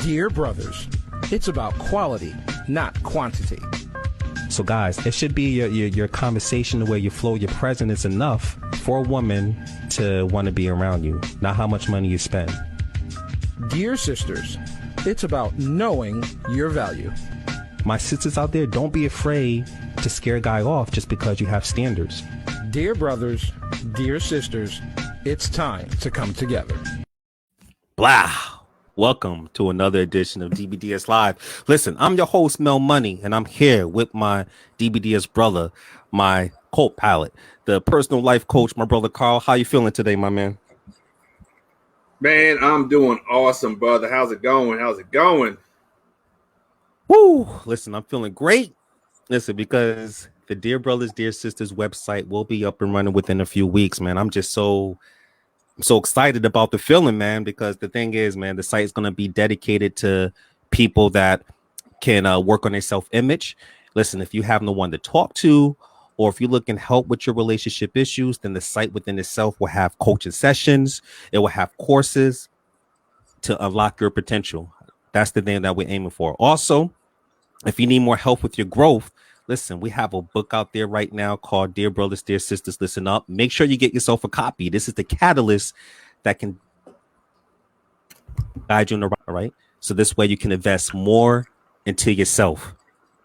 Dear brothers, it's about quality, not quantity. So guys, it should be your conversation, the way you flow, your presence is enough for a woman to want to be around you, not how much money you spend. Dear sisters, it's about knowing your value. My sisters out there, don't be afraid to scare a guy off just because you have standards. Dear brothers, dear sisters, it's time to come together. Blah. Welcome to another edition of DBDS Live. Listen, I'm your host, Mel Money, and I'm here with my DBDS brother, my co-pilot, the personal life coach, my brother Carl. How you feeling today, my man? Man, I'm doing awesome, brother. How's it going? Woo! Listen, I'm feeling great. Listen, because the Dear Brothers, Dear Sisters website will be up and running within a few weeks, man. I'm so excited about the feeling, man, because the thing is, man, the site is going to be dedicated to people that can work on their self-image. Listen, if you have no one to talk to, or if you're looking to help with your relationship issues, then the site within itself will have coaching sessions. It will have courses to unlock your potential. That's the thing that we're aiming for. Also, if you need more help with your growth, listen, we have a book out there right now called Dear Brothers, Dear Sisters, Listen Up. Make sure you get yourself a copy. This is the catalyst that can guide you in the right. So this way you can invest more into yourself.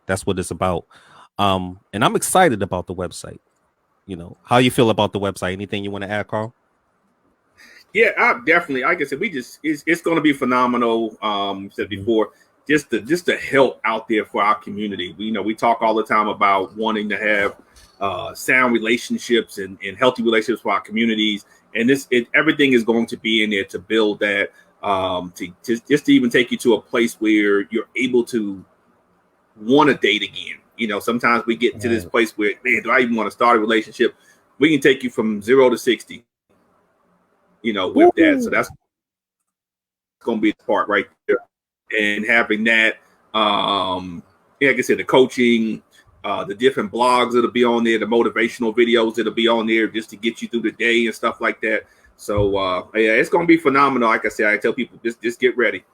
That's what it's about. And I'm excited about the website. You know, how you feel about the website? Anything you want to add, Carl? Yeah, I definitely. Like I said, it's going to be phenomenal. Said before, just the help out there for our community. We talk all the time about wanting to have sound relationships and healthy relationships for our communities, and everything is going to be in there to build that. To even take you to a place where you're able to want to date again. Sometimes we get to this place where, man, do I even want to start a relationship? We can take you from 0 to 60. With that. So that's going to be the part right there. And having that, like I said, the coaching, the different blogs that'll be on there, the motivational videos that'll be on there just to get you through the day and stuff like that. So, it's going to be phenomenal. Like I said, I tell people, just get ready.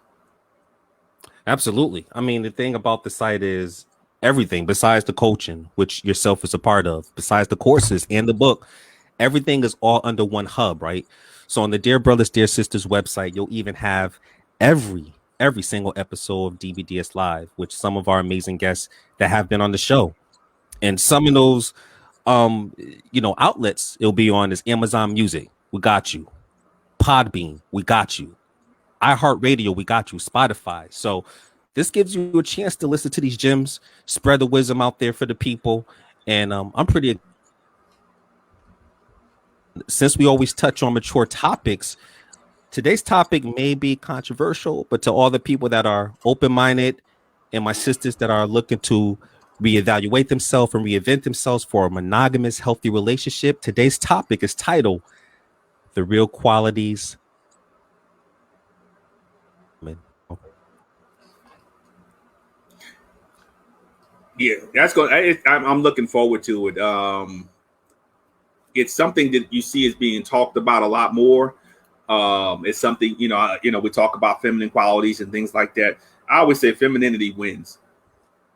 Absolutely. I mean, the thing about the site is everything besides the coaching, which yourself is a part of, besides the courses and the book, everything is all under one hub, right? So on the Dear Brothers, Dear Sisters website, you'll even have every single episode of DBDS Live, which some of our amazing guests that have been on the show. And some of those, outlets it'll be on is Amazon Music. We got you. Podbean. We got you. iHeartRadio. We got you. Spotify. So this gives you a chance to listen to these gems, spread the wisdom out there for the people. And I'm pretty. Since we always touch on mature topics, today's topic may be controversial, but to all the people that are open-minded and my sisters that are looking to reevaluate themselves and reinvent themselves for a monogamous, healthy relationship, today's topic is titled The Real Qualities. Yeah, that's going. I'm looking forward to it. It's something that you see is being talked about a lot more. It's something, we talk about feminine qualities and things like that. I always say femininity wins.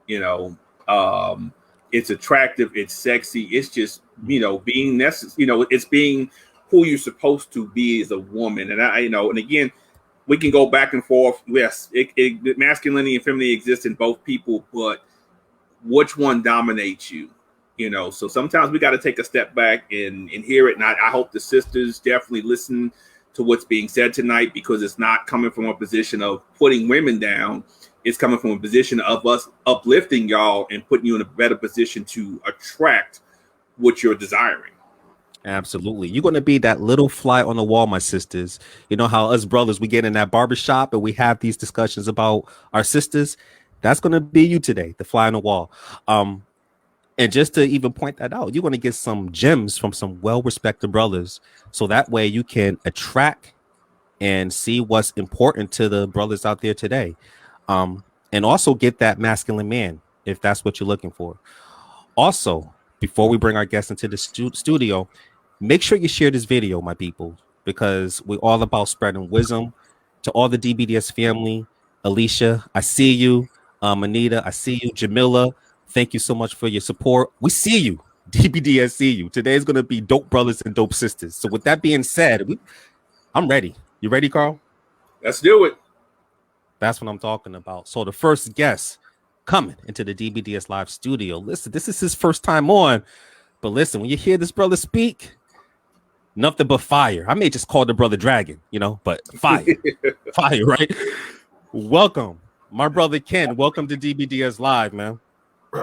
It's attractive, it's sexy, it's just, being necessary, it's being who you're supposed to be as a woman. And and again, we can go back and forth. Yes, masculinity and femininity exist in both people, but which one dominates you? So sometimes we got to take a step back and hear it. And I hope the sisters definitely listen to what's being said tonight, because it's not coming from a position of putting women down. It's coming from a position of us uplifting y'all and putting you in a better position to attract what you're desiring. Absolutely. You're going to be that little fly on the wall, my sisters. You know how us brothers, we get in that barbershop and we have these discussions about our sisters. That's going to be you today, the fly on the wall. And just to even point that out, you're going to get some gems from some well-respected brothers. So that way you can attract and see what's important to the brothers out there today. And also get that masculine man, if that's what you're looking for. Also, before we bring our guests into the studio, make sure you share this video, my people, because we're all about spreading wisdom to all the DBDS family, Alicia, I see you. Anita, I see you. Jamila, thank you so much for your support. We see you. DBDS see you. Today is going to be dope brothers and dope sisters. So with that being said, I'm ready. You ready, Carl? Let's do it. That's what I'm talking about. So the first guest coming into the DBDS live studio. Listen, this is his first time on. But listen, when you hear this brother speak, nothing but fire. I may just call the brother Dragon, but fire. Fire, right? Welcome, my brother Ken. Welcome to DBDS Live, man.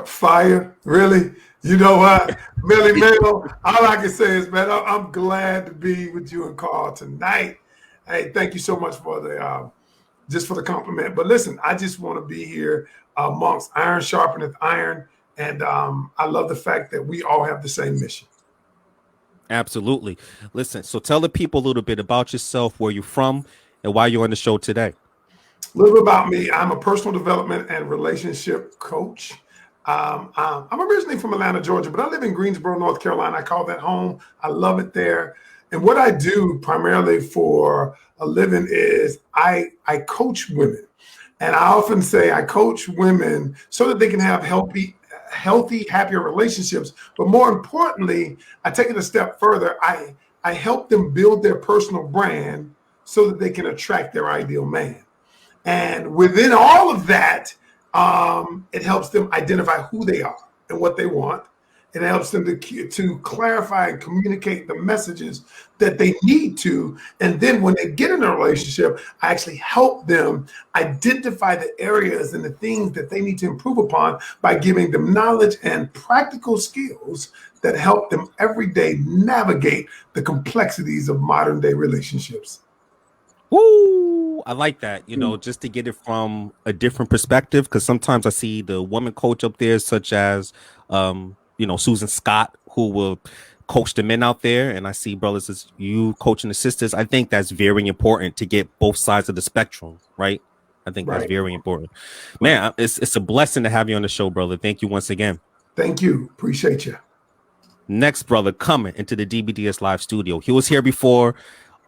Fire, really? You know what, Millie Mel? All I can say is, man, I'm glad to be with you and Carl tonight. Hey, thank you so much for the just for the compliment. But listen, I just want to be here amongst iron sharpeneth iron, and I love the fact that we all have the same mission. Absolutely. Listen, so tell the people a little bit about yourself, where you're from, and why you're on the show today. A little bit about me. I'm a personal development and relationship coach. I'm originally from Atlanta, Georgia, but I live in Greensboro, North Carolina. I call that home. I love it there. And what I do primarily for a living is I coach women. And I often say I coach women so that they can have healthy, happier relationships. But more importantly, I take it a step further. I help them build their personal brand so that they can attract their ideal man. And within all of that, it helps them identify who they are and what they want. It helps them to clarify and communicate the messages that they need to. And then when they get in a relationship, I actually help them identify the areas and the things that they need to improve upon by giving them knowledge and practical skills that help them every day navigate the complexities of modern day relationships. Woo! I like that, just to get it from a different perspective, because sometimes I see the woman coach up there, such as, Susan Scott, who will coach the men out there. And I see brothers as you coaching the sisters. I think that's very important to get both sides of the spectrum, right? I think that's very important. Man, it's a blessing to have you on the show, brother. Thank you once again. Thank you. Appreciate you. Next brother coming into the DBDS live studio. He was here before.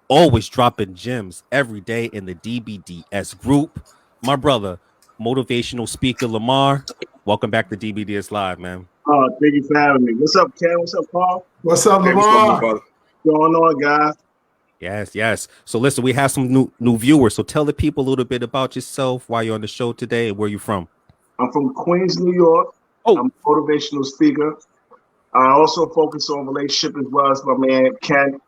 Always dropping gems every day in the DBDS group. My brother, motivational speaker Lemar. Welcome back to DBDS Live, man. Thank you for having me. What's up, Ken? What's up, Paul? What's up, Lemar? What's going on, guys? Yes. So listen, we have some new viewers. So tell the people a little bit about yourself, why you're on the show today, and where you're from. I'm from Queens, New York. Oh. I'm a motivational speaker. I also focus on relationship as well as my man Ken.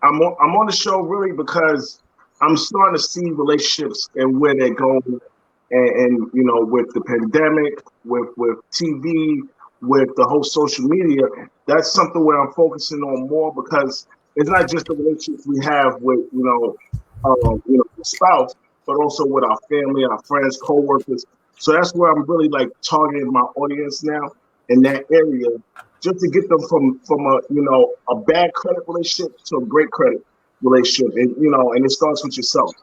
I'm on the show really because I'm starting to see relationships and where they're going, and with the pandemic, with TV, with the whole social media. That's something where I'm focusing on more, because it's not just the relationships we have with the spouse, but also with our family, our friends, co-workers. So that's where I'm really targeting my audience now in that area, just to get them from a bad credit relationship to a great credit relationship. And it starts with yourself.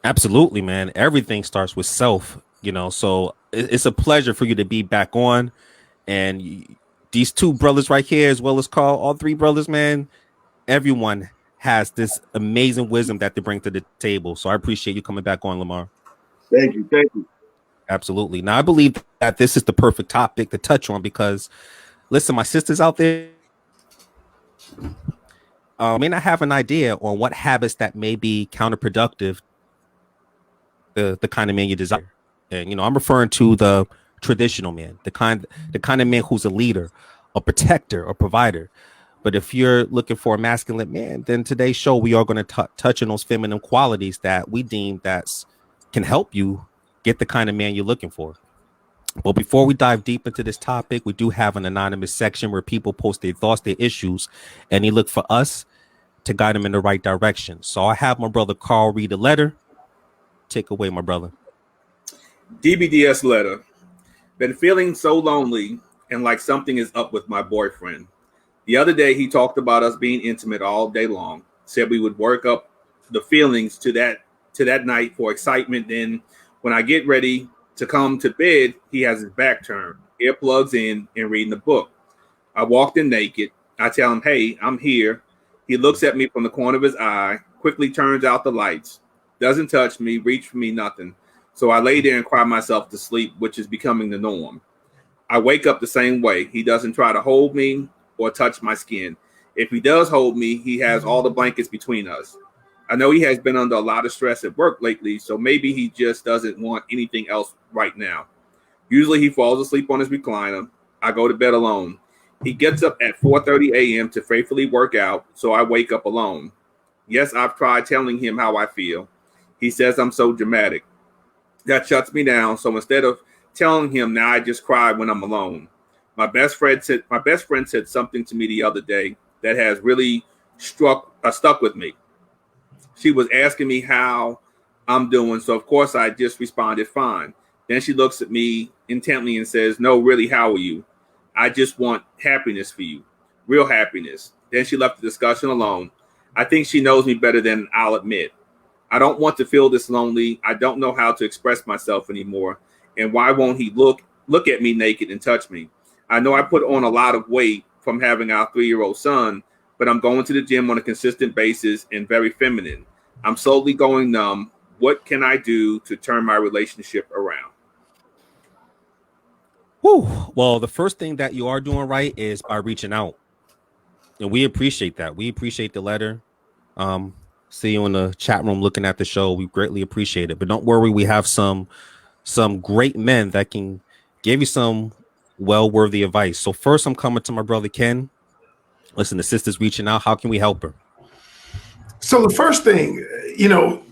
Absolutely, man. Everything starts with self, so it's a pleasure for you to be back on. And these two brothers right here, as well as Carl, all three brothers, man, everyone has this amazing wisdom that they bring to the table. So I appreciate you coming back on, Lemar. Thank you. Absolutely. Now, I believe that this is the perfect topic to touch on, because, listen, my sisters out there may not have an idea on what habits that may be counterproductive to the kind of man you desire. And, I'm referring to the traditional man, the kind of man who's a leader, a protector, a provider. But if you're looking for a masculine man, then today's show, we are going to touch on those feminine qualities that we deem that can help you get the kind of man you're looking for. But before we dive deep into this topic, we do have an anonymous section where people post their thoughts, their issues, and they look for us to guide them in the right direction. So I have my brother Carl read a letter. Take away, my brother. DBDS letter. Been feeling so lonely and like something is up with my boyfriend. The other day, he talked about us being intimate all day long. Said we would work up the feelings to that night for excitement. Then when I get ready to come to bed, he has his back turned, earplugs in, and reading a book. I walked in naked. I tell him, hey, I'm here. He looks at me from the corner of his eye, quickly turns out the lights. doesn't touch me, reach for me, nothing. So I lay there and cry myself to sleep, which is becoming the norm. I wake up the same way. He doesn't try to hold me or touch my skin. If he does hold me, he has all the blankets between us. I know he has been under a lot of stress at work lately, so maybe he just doesn't want anything else right now. Usually he falls asleep on his recliner. I go to bed alone. He gets up at 4:30 a.m. to faithfully work out, so I wake up alone. Yes, I've tried telling him how I feel. He says I'm so dramatic. That shuts me down, so instead of telling him, now I just cry when I'm alone. My best friend said something to me the other day that has really stuck with me. She was asking me how I'm doing, so of course I just responded fine. Then she looks at me intently and says, no, really, how are you? I just want happiness for you, real happiness. Then she left the discussion alone. I think she knows me better than I'll admit. I don't want to feel this lonely. I don't know how to express myself anymore. And why won't he look at me naked and touch me? I know I put on a lot of weight from having our 3-year-old son, but I'm going to the gym on a consistent basis and very feminine. I'm slowly going numb. What can I do to turn my relationship around? Whew. Well, the first thing that you are doing right is by reaching out. And we appreciate that. We appreciate the letter. See you in the chat room looking at the show. We greatly appreciate it. But don't worry, we have some great men that can give you some well-worthy advice. So first, I'm coming to my brother Ken. Listen, the sister's reaching out. How can we help her? So the first thing,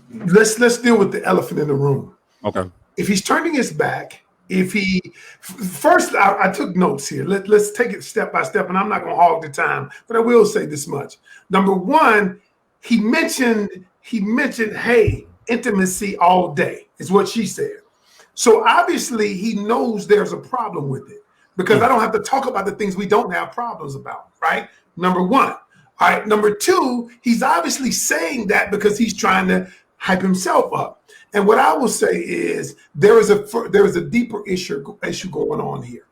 let's deal with the elephant in the room. Okay. If he's turning his back, I took notes here. Let's take it step by step, and I'm not going to hog the time, but I will say this much. Number one, he mentioned, hey, intimacy all day is what she said. So obviously he knows there's a problem with it because I don't have to talk about the things we don't have problems about, right? Number one. All right. Number two, he's obviously saying that because he's trying to hype himself up. And what I will say is there is a deeper issue going on here.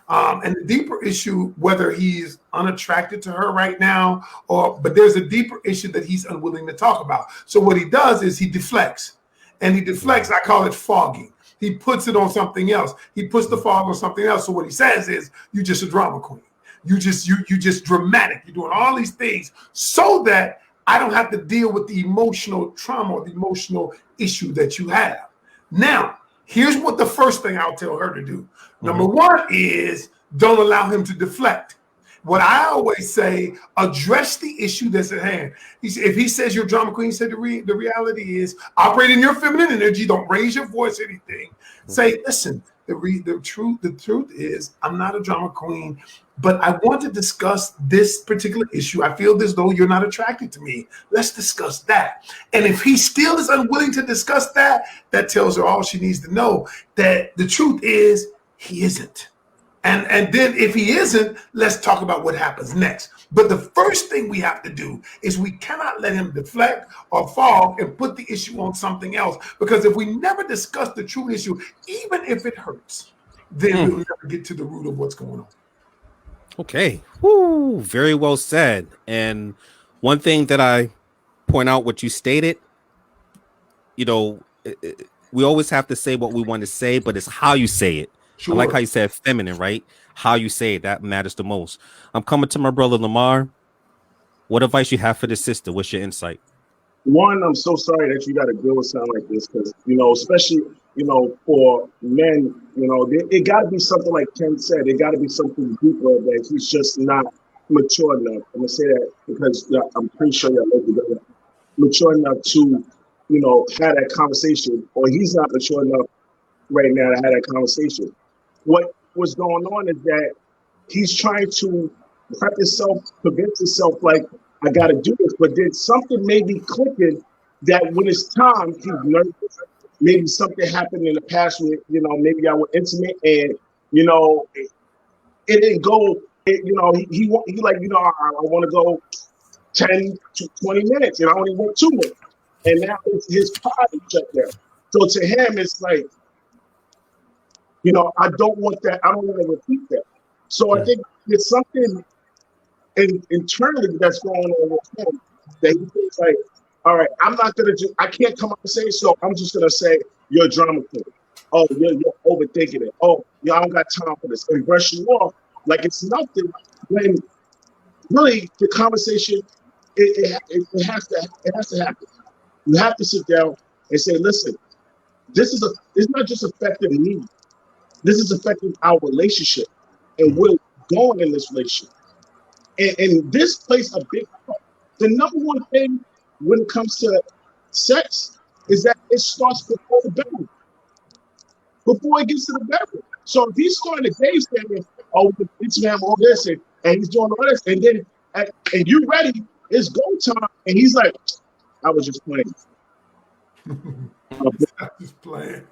And the deeper issue, whether he's unattracted to her right now, but there's a deeper issue that he's unwilling to talk about. So what he does is he deflects. And he deflects, I call it fogging. He puts it on something else. He puts the fog on something else. So what he says is, you're just a drama queen. You just dramatic. You're doing all these things so that I don't have to deal with the emotional trauma or the emotional issue that you have. Now, here's what the first thing I'll tell her to do. Number one is don't allow him to deflect. What I always say, address the issue that's at hand. If he says you're a drama queen, he said the reality is operate in your feminine energy. Don't raise your voice or anything. Say, listen, the truth is I'm not a drama queen, but I want to discuss this particular issue. I feel as though you're not attracted to me. Let's discuss that. And if he still is unwilling to discuss that, that tells her all she needs to know, that the truth is he isn't. And then if he isn't, let's talk about what happens next. But the first thing we have to do is we cannot let him deflect or fog and put the issue on something else. Because if we never discuss the true issue, even if it hurts, then we'll never get to the root of what's going on. Okay. Woo, very well said. And one thing that I point out what you stated, we always have to say what we want to say, but it's how you say it. Sure. I like how you said feminine, right? How you say it, that matters the most. I'm coming to my brother Lemar. What advice you have for the sister? What's your insight? One, I'm so sorry that you got to deal with something like this because, especially, for men, it got to be something like Ken said. It got to be something deeper that he's just not mature enough. I'm going to say that because I'm pretty sure you're mature enough to, have that conversation, or he's not mature enough right now to have that conversation. What was going on is that he's trying to prep himself, convince himself like, I got to do this, but then something may be clicking that when it's time, he's nervous. Maybe something happened in the past where, maybe I was intimate and, it didn't go, he like, I want to go 10 to 20 minutes and I only went 2 minutes. And now his pride is shut down. So to him, it's like, I don't want that. I don't want to repeat that. So I think there's something internally that's going on with him that he feels like All right, I can't come out and say so. I'm just gonna say you're a drama queen. Oh, you're overthinking it. Oh, I don't got time for this, and brush you off like it's nothing. When really the conversation, it has to happen. You have to sit down and say, listen, it's not just affecting me. This is affecting our relationship, and we're going in this relationship. And this plays a big part. The number one thing when it comes to sex is that it starts before the bedroom, before it gets to the bedroom. So if he's starting the day saying, "Oh, we can Instagram all this," and he's doing all this, and then and you ready, it's go time, and he's like, "I was just playing." Just playing.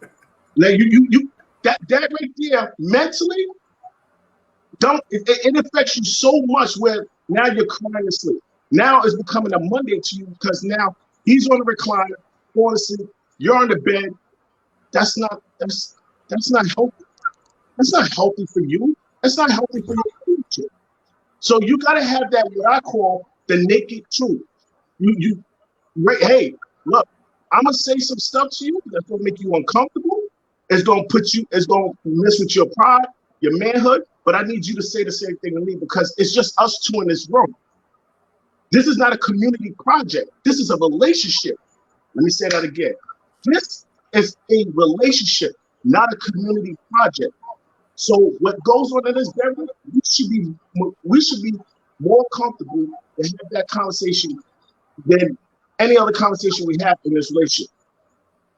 Like you that right there mentally, it affects you so much where now you're crying to sleep. Now it's becoming a Monday to you because now he's on the recliner, falling asleep, you're on the bed. That's not healthy. That's not healthy for you. That's not healthy for your future. So you gotta have that what I call the naked truth. Hey, look, I'm gonna say some stuff to you that's gonna make you uncomfortable. It's gonna mess with your pride, your manhood. But I need you to say the same thing to me because it's just us two in this room. This is not a community project. This is a relationship. Let me say that again. This is a relationship, not a community project. So what goes on in this bedroom, we should be more comfortable to have that conversation than any other conversation we have in this relationship.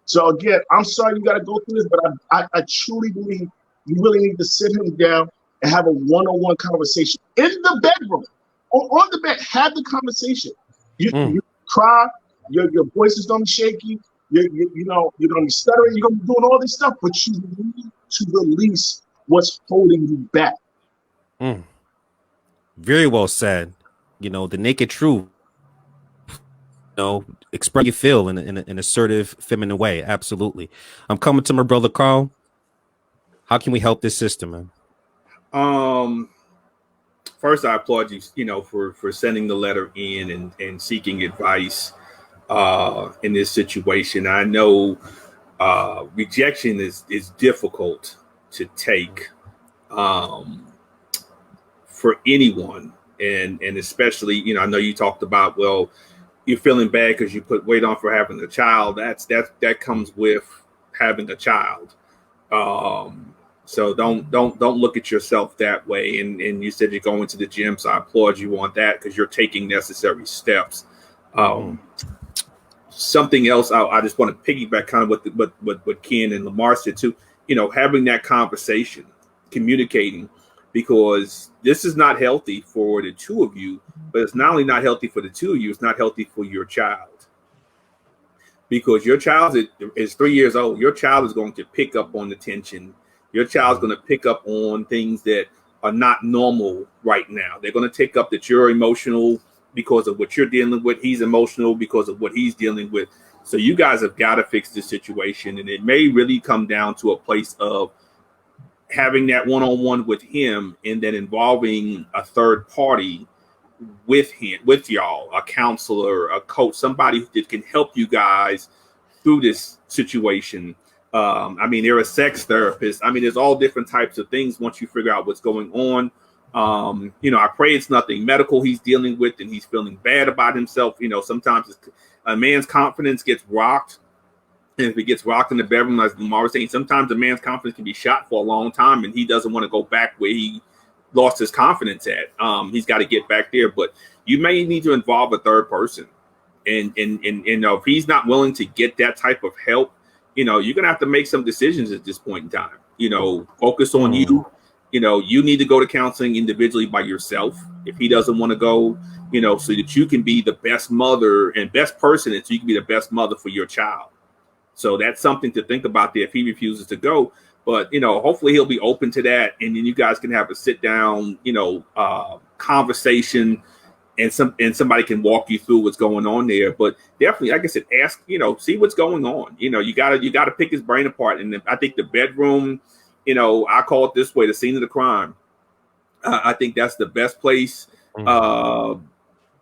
So again, I'm sorry you got to go through this, but I truly believe you really need to sit him down and have a one-on-one conversation in the bedroom or on the bed. Have the conversation. You cry, your voice is gonna be shaky. You're gonna be stuttering. You're gonna be doing all this stuff, but you need to release what's holding you back. Very well said. The naked truth. Express you feel in an assertive, feminine way. Absolutely. I'm coming to my brother Carl. How can we help this sister, man? First, I applaud you, for sending the letter in and seeking advice in this situation. I know rejection is difficult to take for anyone, and especially, I know you talked about, well, you're feeling bad because you put weight on for having a child. That comes with having a child. So don't look at yourself that way. And you said you're going to the gym, so I applaud you on that because you're taking necessary steps. Something else I just want to piggyback kind of what Ken and Lemar said too. Having that conversation, communicating, because this is not healthy for the two of you. But it's not only not healthy for the two of you; it's not healthy for your child. Because your child is 3 years old. Your child is going to pick up on the tension. Your child's going to pick up on things that are not normal right now. They're going to take up that you're emotional because of what you're dealing with. He's emotional because of what he's dealing with. So you guys have got to fix this situation. And it may really come down to a place of having that one-on-one with him and then involving a third party with y'all, a counselor, a coach, somebody that can help you guys through this situation. There are sex therapists. There's all different types of things once you figure out what's going on. I pray it's nothing medical he's dealing with and he's feeling bad about himself. Sometimes a man's confidence gets rocked. And if it gets rocked in the bedroom, as Lemar was saying, sometimes a man's confidence can be shot for a long time and he doesn't want to go back where he lost his confidence at. He's got to get back there, but you may need to involve a third person. And if he's not willing to get that type of help, you're going to have to make some decisions at this point in time. Focus on you. You need to go to counseling individually by yourself if he doesn't want to go, so that you can be the best mother and best person, and so you can be the best mother for your child. So that's something to think about there if he refuses to go. But, hopefully he'll be open to that. And then you guys can have a sit down, conversation and somebody can walk you through what's going on there. But definitely, like I said, ask, see what's going on. You gotta pick his brain apart. And I think the bedroom, I call it this way, the scene of the crime. I think that's the best place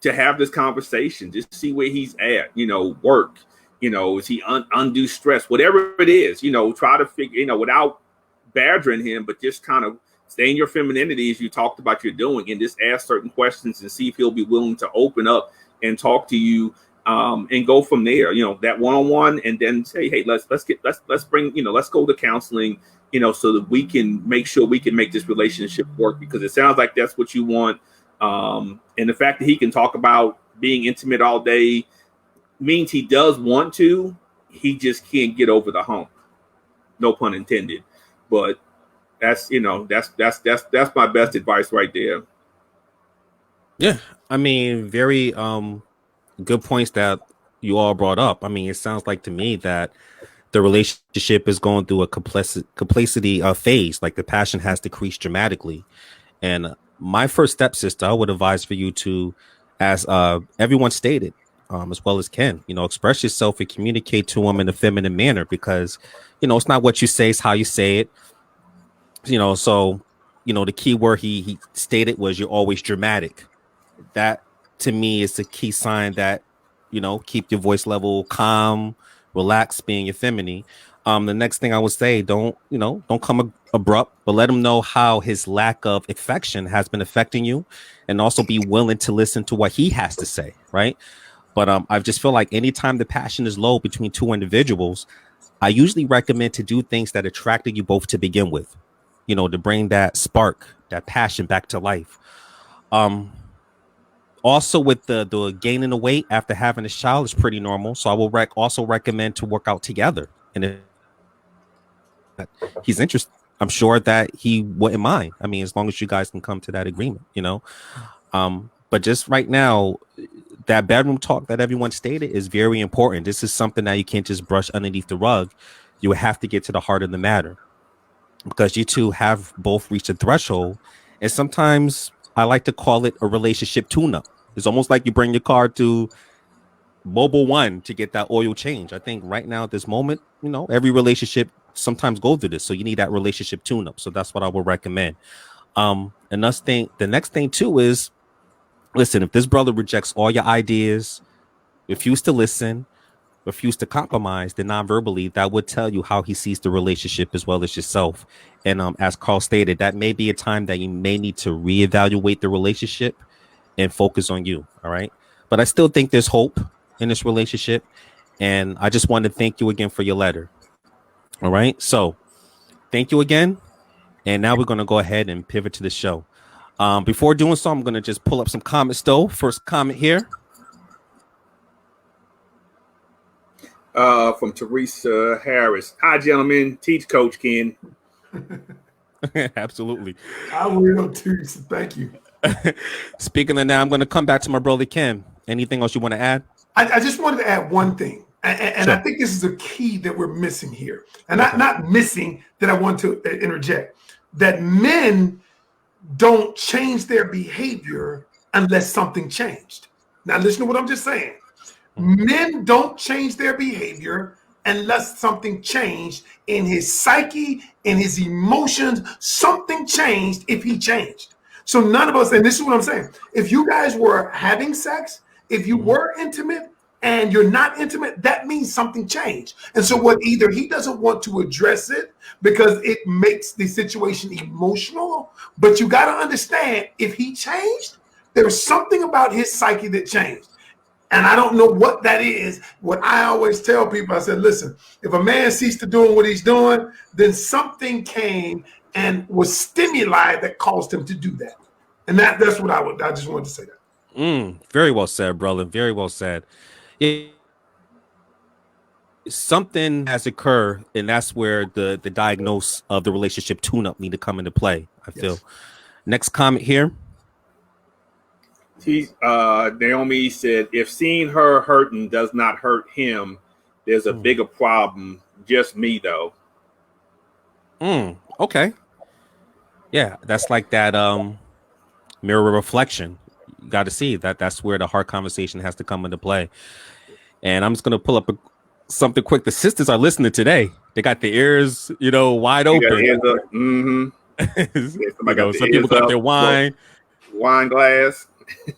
to have this conversation, just see where he's at, work, is he undue stress, whatever it is, try to figure, without badgering him, but just kind of stay in your femininity as you talked about you're doing, and just ask certain questions and see if he'll be willing to open up and talk to you, and go from there, that one-on-one, and then say, hey, let's bring, let's go to counseling, so that we can make sure we can make this relationship work, because it sounds like that's what you want. And the fact that he can talk about being intimate all day means he does want to, he just can't get over the hump. No pun intended. But that's that's my best advice right there. Yeah. I mean, very good points that you all brought up. I mean, it sounds like to me that the relationship is going through a complexity phase, like the passion has decreased dramatically. And my first stepsister, I would advise for you to, as everyone stated, as well as Ken, express yourself and communicate to them in a feminine manner, because, it's not what you say, it's how you say it. So, the key word he stated was you're always dramatic. That to me is the key sign that, keep your voice level calm, relax, being your feminine. The next thing I would say, don't come abrupt, but let him know how his lack of affection has been affecting you, and also be willing to listen to what he has to say. Right. But I just feel like anytime the passion is low between two individuals, I usually recommend to do things that attracted you both to begin with, to bring that spark, that passion back to life. Also with the gaining the weight after having a child is pretty normal. So I will also recommend to work out together. And if he's interested, I'm sure that he wouldn't mind. I mean, as long as you guys can come to that agreement, but just right now, that bedroom talk that everyone stated is very important. This is something that you can't just brush underneath the rug. You have to get to the heart of the matter, because you two have both reached a threshold. And sometimes I like to call it a relationship tune-up. It's almost like you bring your car to Mobile One to get that oil change. I think right now at this moment, every relationship sometimes go through this. So you need that relationship tune-up. So that's what I would recommend. And the next thing too is, listen, if this brother rejects all your ideas, refuse to listen, refuse to compromise, then non-verbally, that would tell you how he sees the relationship as well as yourself. And as Carl stated, that may be a time that you may need to reevaluate the relationship and focus on you. All right. But I still think there's hope in this relationship. And I just want to thank you again for your letter. All right. So thank you again. And now we're going to go ahead and pivot to the show. Before doing so, I'm going to just pull up some comments, though. First comment here. From Teresa Harris. Hi, gentlemen. Teach Coach Ken. Absolutely. I will too. Thank you. Speaking of that, I'm going to come back to my brother Ken. Anything else you want to add? I just wanted to add one thing. And Sure. I think this is a key that we're missing here. And not missing, that I want to interject. That men don't change their behavior unless something changed. Now, listen to what I'm just saying. Men don't change their behavior unless something changed in his psyche, in his emotions. Something changed if he changed. So none of us, and this is what I'm saying, if you guys were having sex, if you were intimate and you're not intimate, that means something changed. And so what, either he doesn't want to address it because it makes the situation emotional, but you got to understand, if he changed, there's something about his psyche that changed. And I don't know what that is. What I always tell people, I said, listen, if a man ceased to doing what he's doing, then something came and was stimuli that caused him to do that. And that's what I just wanted to say that. Very well said, brother. Very well said. Something has occurred, and that's where the diagnosis of the relationship tune-up need to come into play, I feel. Yes. Next comment here. Naomi said, if seeing her hurting does not hurt him, there's a bigger problem. Just me, though. Okay. Yeah, that's like that mirror reflection. You got to see that's where the hard conversation has to come into play. And I'm just going to pull up something quick. The sisters are listening today. They got their ears, wide open. Mm-hmm. Some people got their wine glass.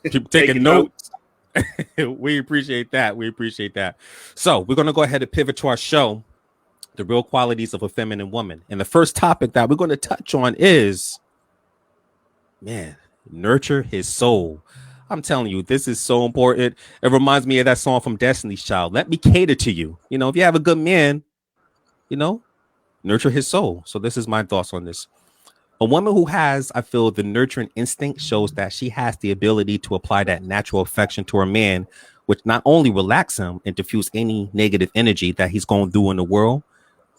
People taking notes. We appreciate that. We appreciate that. So we're going to go ahead and pivot to our show, the real qualities of a feminine woman. And the first topic that we're going to touch on is, man, nurture his soul. I'm telling you, this is so important. It reminds me of that song from Destiny's Child. Let me cater to you. You know, if you have a good man, you know, nurture his soul. So this is my thoughts on this. A woman who has, I feel, the nurturing instinct shows that she has the ability to apply that natural affection to her man, which not only relax him and diffuse any negative energy that he's going through in the world,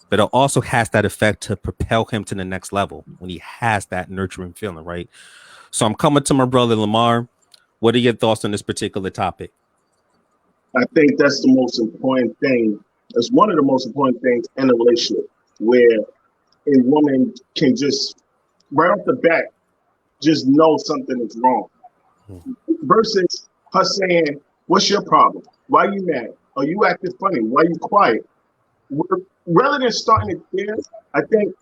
but it also has that effect to propel him to the next level when he has that nurturing feeling, right? So I'm coming to my brother Lemar. What are your thoughts on this particular topic? I think that's the most important thing. It's one of the most important things in a relationship where a woman can just, right off the bat, just know something is wrong. Versus her saying, what's your problem? Why are you mad? Are you acting funny? Why are you quiet? Rather than starting it there, I think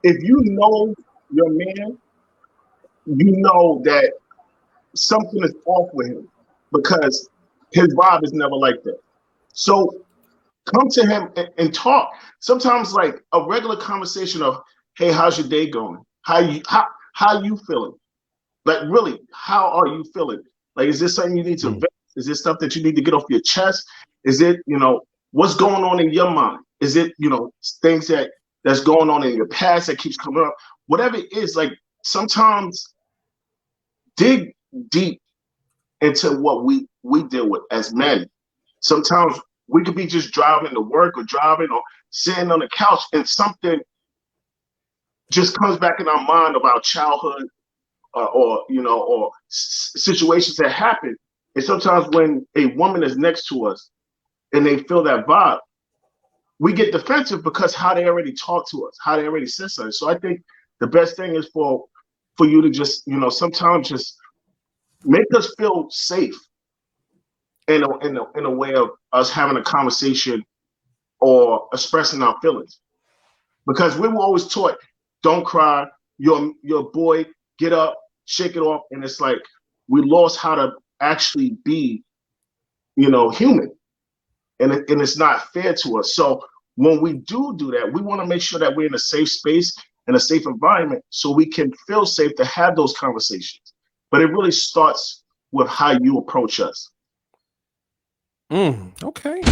if you know your man, you know that something is off with him because his vibe is never like that. So come to him and talk. Sometimes like a regular conversation of, hey, how's your day going? How you feeling? Like really, how are you feeling? Like, is this something you need to vent? Is this stuff that you need to get off your chest? Is it, what's going on in your mind? Is it, things that's going on in your past that keeps coming up? Whatever it is, like sometimes dig deep into what we deal with as men. Sometimes we could be just driving to work or driving or sitting on the couch and something just comes back in our mind about childhood or situations that happen. And sometimes when a woman is next to us and they feel that vibe, we get defensive because how they already talk to us, how they already said something. So I think the best thing is for you to just, sometimes just make us feel safe in a way of us having a conversation or expressing our feelings. Because we were always taught, don't cry, your boy, get up, shake it off. And it's like we lost how to actually be, human. And it's not fair to us. So when we do that, we want to make sure that we're in a safe space, in a safe environment, so we can feel safe to have those conversations. But it really starts with how you approach us. Okay.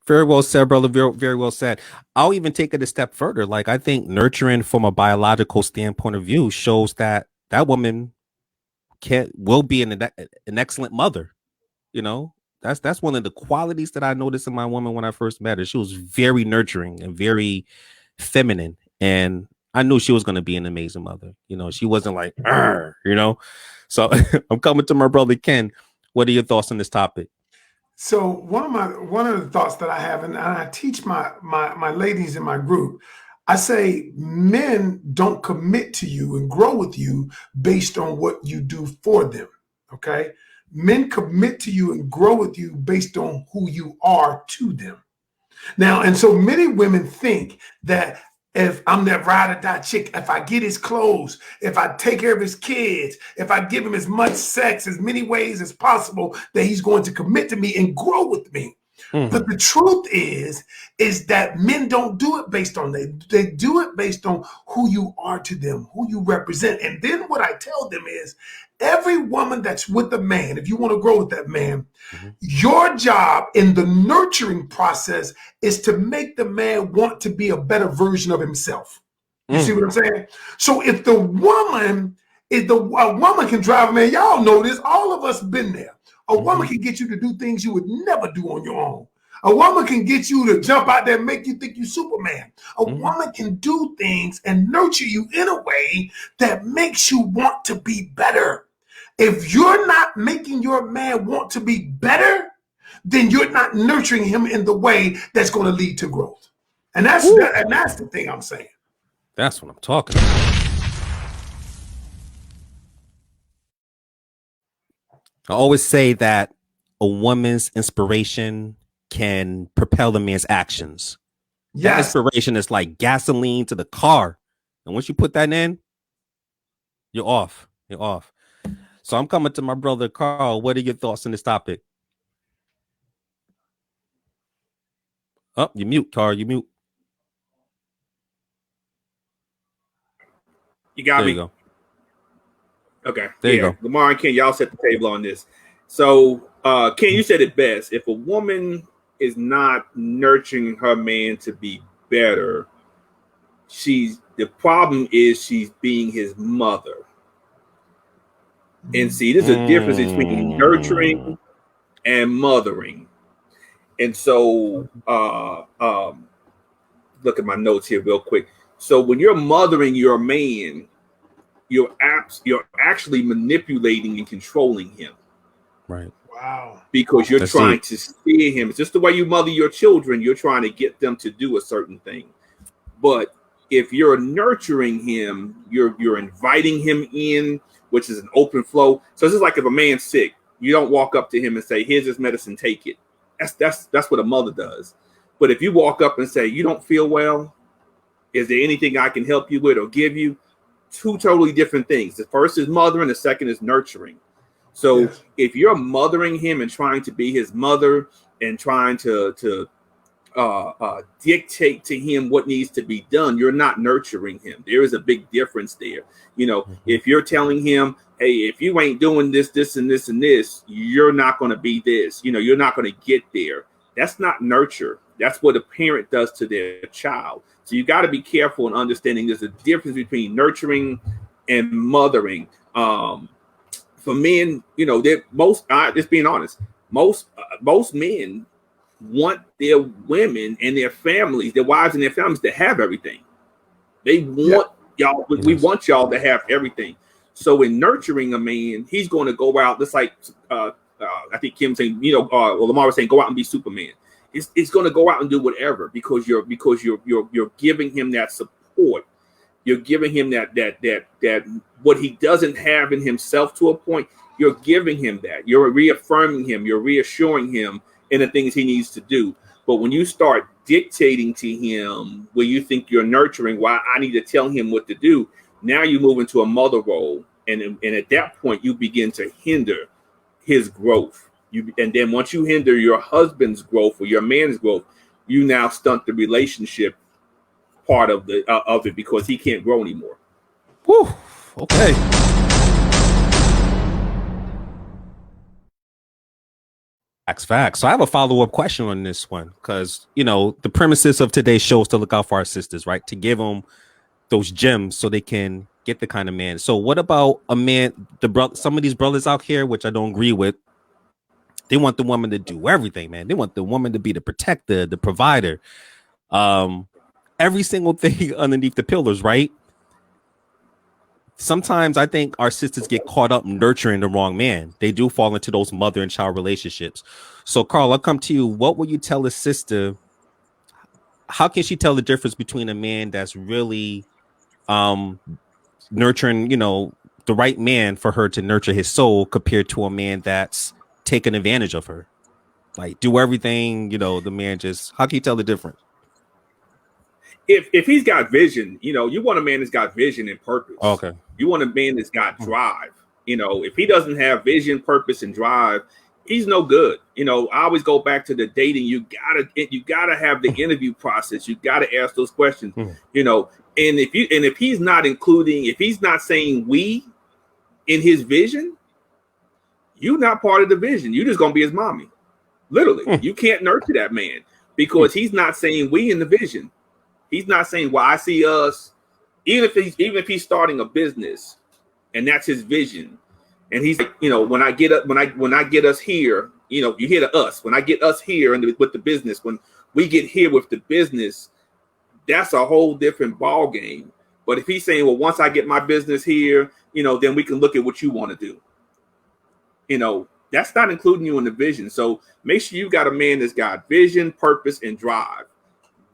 Very well said, brother. Very, very well said. I'll even take it a step further. Like, I think nurturing from a biological standpoint of view shows that woman will be an excellent mother. That's one of the qualities that I noticed in my woman when I first met her. She was very nurturing and very feminine, and I knew she was going to be an amazing mother. She wasn't like, So I'm coming to my brother Ken. What are your thoughts on this topic? So one of the thoughts that I have, and I teach my ladies in my group, I say men don't commit to you and grow with you based on what you do for them. Okay. Men commit to you and grow with you based on who you are to them. Now, and so many women think that if I'm that ride or die chick, if I get his clothes, if I take care of his kids, if I give him as much sex, as many ways as possible, that he's going to commit to me and grow with me. But the truth is that men don't do it based on that. They do it based on who you are to them, who you represent. And then what I tell them is, every woman that's with a man, if you want to grow with that man, your job in the nurturing process is to make the man want to be a better version of himself. You see what I'm saying? So if a woman can drive a man, y'all know this, all of us been there. A woman can get you to do things you would never do on your own. A woman can get you to jump out there and make you think you Superman. A woman can do things and nurture you in a way that makes you want to be better. If you're not making your man want to be better, then you're not nurturing him in the way that's going to lead to growth. And that's the thing I'm saying. That's what I'm talking about. I always say that a woman's inspiration can propel a man's actions. Yes. That inspiration is like gasoline to the car. And once you put that in, You're off. You're off. So I'm coming to my brother Carl. What are your thoughts on this topic? Oh, you mute, Carl. You mute. You got There me. you go. Okay. There you go. Lemar and Ken, y'all set the table on this. So, Ken, you said it best. If a woman is not nurturing her man to be better, the problem is she's being his mother. And see, there's a difference between nurturing and mothering. And so, look at my notes here real quick. So when you're mothering your man, you're actually manipulating and controlling him. Right. Wow. Because you're That's trying it. to steer him. It's just the way you mother your children. You're trying to get them to do a certain thing. But if you're nurturing him, you're inviting him in, which is an open flow. So it's just like if a man's sick, you don't walk up to him and say, "Here's his medicine, take it." That's what a mother does. But if you walk up and say, "You don't feel well, is there anything I can help you with or give you?" Two totally different things. The first is mothering, the second is nurturing. So Yes. if you're mothering him and trying to be his mother and trying to dictate to him what needs to be done, you're not nurturing him. There is a big difference there. You know, if you're telling him, "Hey, if you ain't doing this, this, and this, and this, you're not going to be this. You know, you're not going to get there." That's not nurture. That's what a parent does to their child. So you got to be careful in understanding there's a difference between nurturing and mothering. For men, you know, just being honest, most men want their women and their families, their wives and their families, to have everything. They want y'all. We want y'all to have everything. So in nurturing a man, he's going to go out. Just like I think Kim saying, Lemar was saying, go out and be Superman. It's going to go out and do whatever because you're giving him that support. You're giving him that what he doesn't have in himself to a point. You're giving him that. You're reaffirming him. You're reassuring him in the things he needs to do. But when you start dictating to him where you think you're nurturing, why I need to tell him what to do, now you move into a mother role. And at that point, you begin to hinder his growth. And then once you hinder your husband's growth or your man's growth, you now stunt the relationship part of it because he can't grow anymore. Whew. Okay. Facts. So I have a follow-up question on this one because, you know, the premises of today's show is to look out for our sisters, right? To give them those gems so they can get the kind of man. So what about a man, some of these brothers out here, which I don't agree with, they want the woman to do everything, man. They want the woman to be the protector, the provider, every single thing underneath the pillars, right? Sometimes I think our sisters get caught up nurturing the wrong man. They do fall into those mother and child relationships. So, Carl, I'll come to you. What would you tell a sister? How can she tell the difference between a man that's really nurturing, you know, the right man for her to nurture his soul compared to a man that's taking advantage of her? Like, do everything, you know, the man just, how can you tell the difference? If he's got vision, you know, you want a man that's got vision and purpose. Okay. You want a man that's got drive. You know, if he doesn't have vision, purpose, and drive, he's no good. You know, I always go back to the dating. You gotta have the interview process. You gotta ask those questions. You know, and if he's not including, if he's not saying we in his vision, you're not part of the vision. You're just gonna be his mommy. Literally, you can't nurture that man because he's not saying we in the vision. He's not saying, well, I see us, even if he's starting a business and that's his vision. And he's like, you know, when I get us here, you know, you hear the us, when I get us here and with the business, when we get here with the business, that's a whole different ball game. But if he's saying, well, once I get my business here, you know, then we can look at what you want to do. You know, that's not including you in the vision. So make sure you got a man that's got vision, purpose, and drive.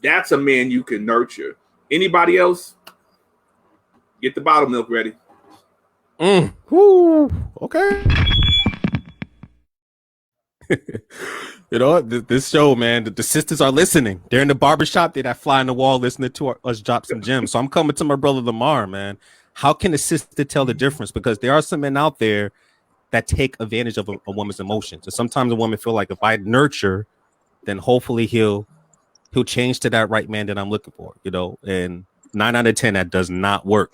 That's a man you can nurture. Anybody else? Get the bottle milk ready. Woo. Okay. You know, this show, man, the sisters are listening. They're in the barbershop. They're that fly on the wall listening to us drop some gems. So I'm coming to my brother Lemar, man. how can a sister tell the difference? Because there are some men out there that take advantage of a woman's emotions. And sometimes a woman feel like if I nurture, then hopefully he'll change to that right man that I'm looking for, you know. And 9 out of 10 that does not work.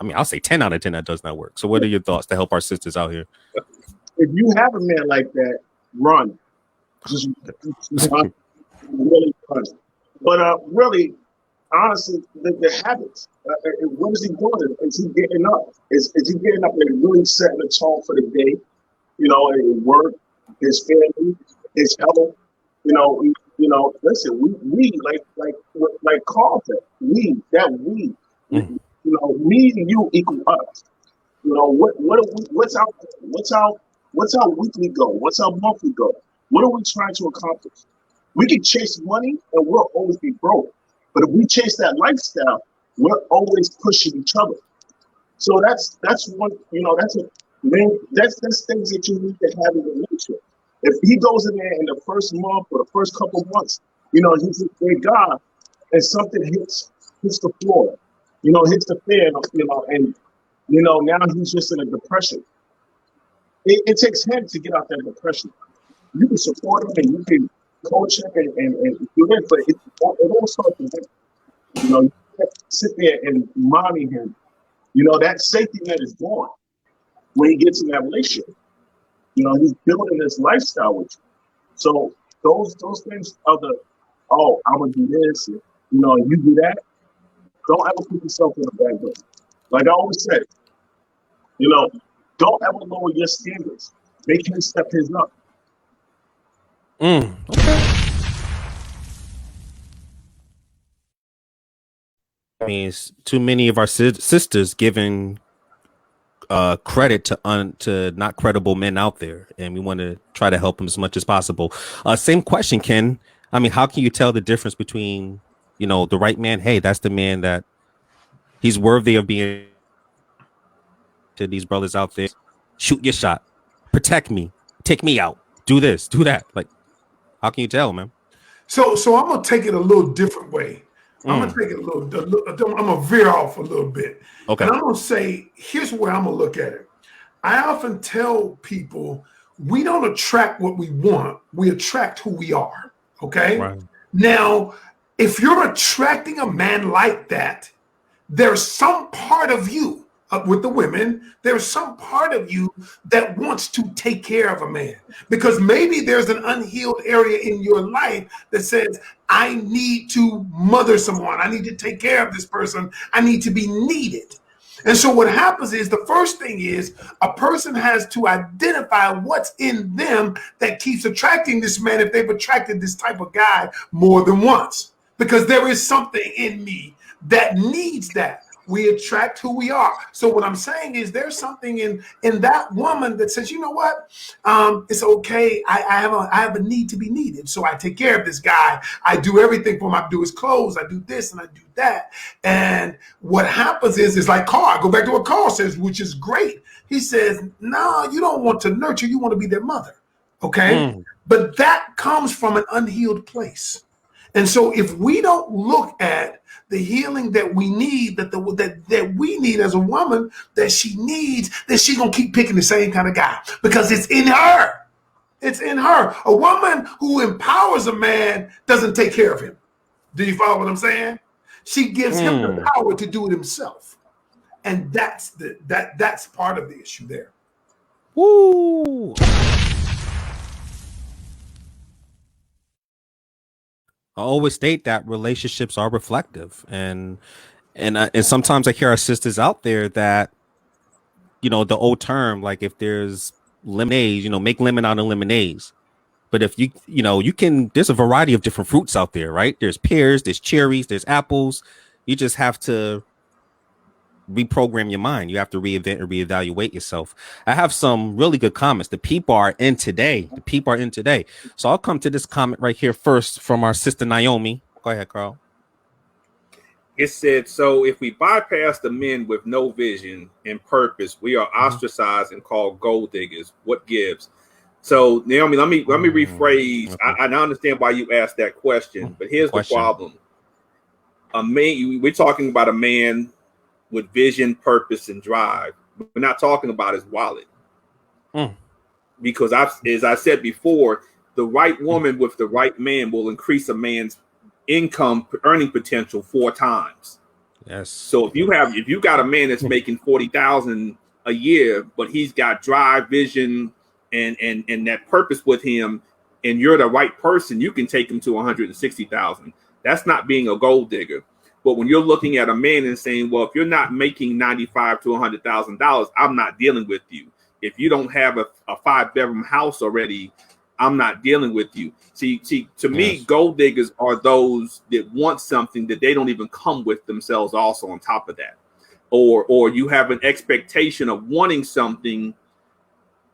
I mean, I'll say 10 out of 10 that does not work. So what are your thoughts to help our sisters out here? If you have a man like that, run. Just run. Really run. But really, honestly, the habits. What is he doing? Is he getting up? Is he getting up and really setting the tone for the day? You know, his work, his family, his health. You know. Listen, we like Carl said, we. You know, me and you equal us. You know, what's our weekly goal? What's our monthly goal? What are we trying to accomplish? We can chase money and we'll always be broke. But if we chase that lifestyle, we're always pushing each other. So that's one, you know, that's things that you need to have in a relationship. If he goes in there in the first month or the first couple of months, you know, he's a great guy, and something hits the floor, you know, hits the fan, you know, and you know, now he's just in a depression. It takes him to get out that depression. You can support him and you can coach him and do that, but it all starts with him. You know, you have to sit there and monitor him. You know, that safety net is gone when he gets in that relationship. You know, he's building this lifestyle with you. So those things are I'm gonna do this, and, you know, you do that. Don't ever put yourself in a bad way. Like I always say, you know, don't ever lower your standards. Make him step his up. Okay. I mean, it's too many of our sisters giving credit to not credible men out there, and we want to try to help them as much as possible. Same question, Ken. I mean, how can you tell the difference between, you know, the right man? Hey, that's the man that he's worthy of being. To these brothers out there, shoot your shot, protect me, take me out, do this, do that. Like, how can you tell, man? So I'm gonna take it a little different way. I'm gonna take it I'm gonna veer off a little bit. Okay. And I'm gonna say, here's where I'm gonna look at it. I often tell people we don't attract what we want, we attract who we are. Okay. Right. Now, if you're attracting a man like that, there's some part of you with the women, there's some part of you that wants to take care of a man, because maybe there's an unhealed area in your life that says, I need to mother someone. I need to take care of this person. I need to be needed. And so what happens is, the first thing is, a person has to identify what's in them that keeps attracting this man, if they've attracted this type of guy more than once, because there is something in me that needs that. We attract who we are. So what I'm saying is, there's something in that woman that says, you know what, it's okay. I have a need to be needed. So I take care of this guy. I do everything for him. I do his clothes. I do this and I do that. And what happens is like Carl. I go back to what Carl says, which is great. He says, no, you don't want to nurture. You want to be their mother. Okay. But that comes from an unhealed place. And so if we don't look at the healing that we need, that we need as a woman, that she needs, then she's gonna keep picking the same kind of guy, because it's in her. It's in her. A woman who empowers a man doesn't take care of him. Do you follow what I'm saying? She gives him the power to do it himself, and that's part of the issue there. Woo! I always state that relationships are reflective, and sometimes I hear our sisters out there that, you know, the old term, like, if there's lemonade, you know, make lemon out of lemonades. But if you can, there's a variety of different fruits out there, right? There's pears, there's cherries, there's apples. You just have to reprogram your mind. You have to reinvent and reevaluate yourself. I have some really good comments. The people are in today. So I'll come to this comment right here first from our sister Naomi. Go ahead, Carl. It said, so if we bypass the men with no vision and purpose, we are ostracized and called gold diggers. What gives? So Naomi, let me rephrase. Okay. I understand why you asked that question, but here's the problem. A man, we're talking about a man with vision, purpose, and drive. We're not talking about his wallet. Because as I said before, the right woman with the right man will increase a man's income earning potential 4 times. Yes. So if you got a man that's making $40,000 a year, but he's got drive, vision, and that purpose with him, and you're the right person, you can take him to 160,000. That's not being a gold digger. But when you're looking at a man and saying, well, if you're not making $95,000 to $100,000, I'm not dealing with you. If you don't have a 5-bedroom house already, I'm not dealing with you. See, to me, gold diggers are those that want something that they don't even come with themselves also on top of that. Or you have an expectation of wanting something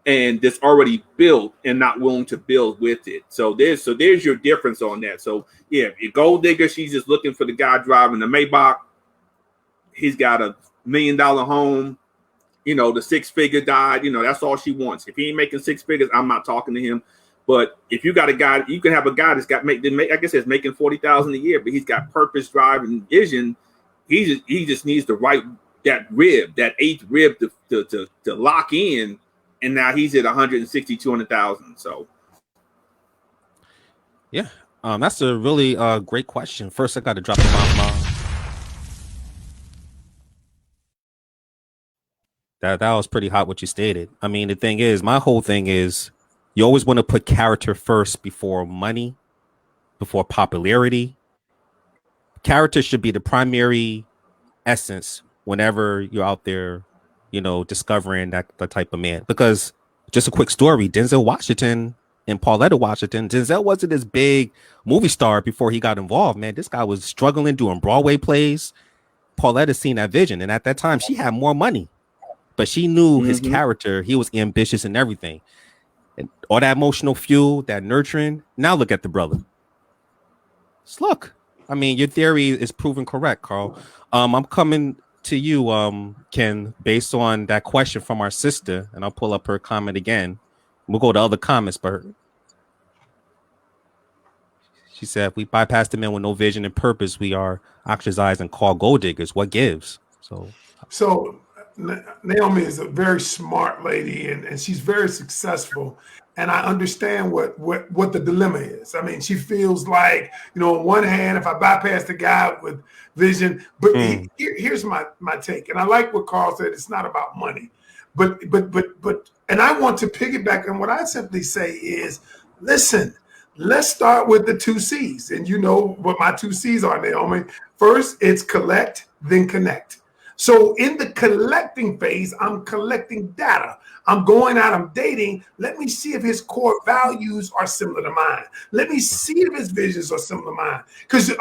and that's already built and not willing to build with it. So there's your difference on that. So yeah, if your gold digger, she's just looking for the guy driving the Maybach. He's got $1 million home. The 6-figure died. That's all she wants. If he ain't making 6 figures, I'm not talking to him. But if you got a guy, you can have a guy that's got like I said, making $40,000 a year, but he's got purpose, drive, and vision. He just needs the right that 8th rib to lock in. And now he's at 160, 200,000. So, yeah, that's a really great question. First, I got to drop the bomb. That was pretty hot what you stated. I mean, the thing is, my whole thing is, you always want to put character first before money, before popularity. Character should be the primary essence whenever you're out there, discovering that type of man. Because just a quick story, Denzel Washington and Pauletta Washington, Denzel wasn't this big movie star before he got involved, man. This guy was struggling doing Broadway plays. Pauletta seen that vision. And at that time, she had more money. But she knew his character. He was ambitious and everything. And all that emotional fuel, that nurturing. Now look at the brother. Just look. I mean, your theory is proven correct, Carl. I'm coming to you, Ken, based on that question from our sister, and I'll pull up her comment again. We'll go to other comments, but she said, if we bypass the men with no vision and purpose, we are ostracized and called gold diggers. What gives? So Naomi is a very smart lady, and she's very successful. And I understand what the dilemma is. I mean, she feels like, on one hand, if I bypass the guy with vision, but here's my take. And I like what Carl said. It's not about money, but and I want to piggyback on what I simply say is, listen, let's start with the 2 C's. And you know what my 2 C's are, Naomi. First, it's collect, then connect. So in the collecting phase, I'm collecting data. I'm going out, I'm dating. Let me see if his core values are similar to mine. Let me see if his visions are similar to mine. Because the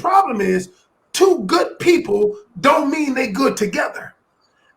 problem is 2 good people don't mean they good together.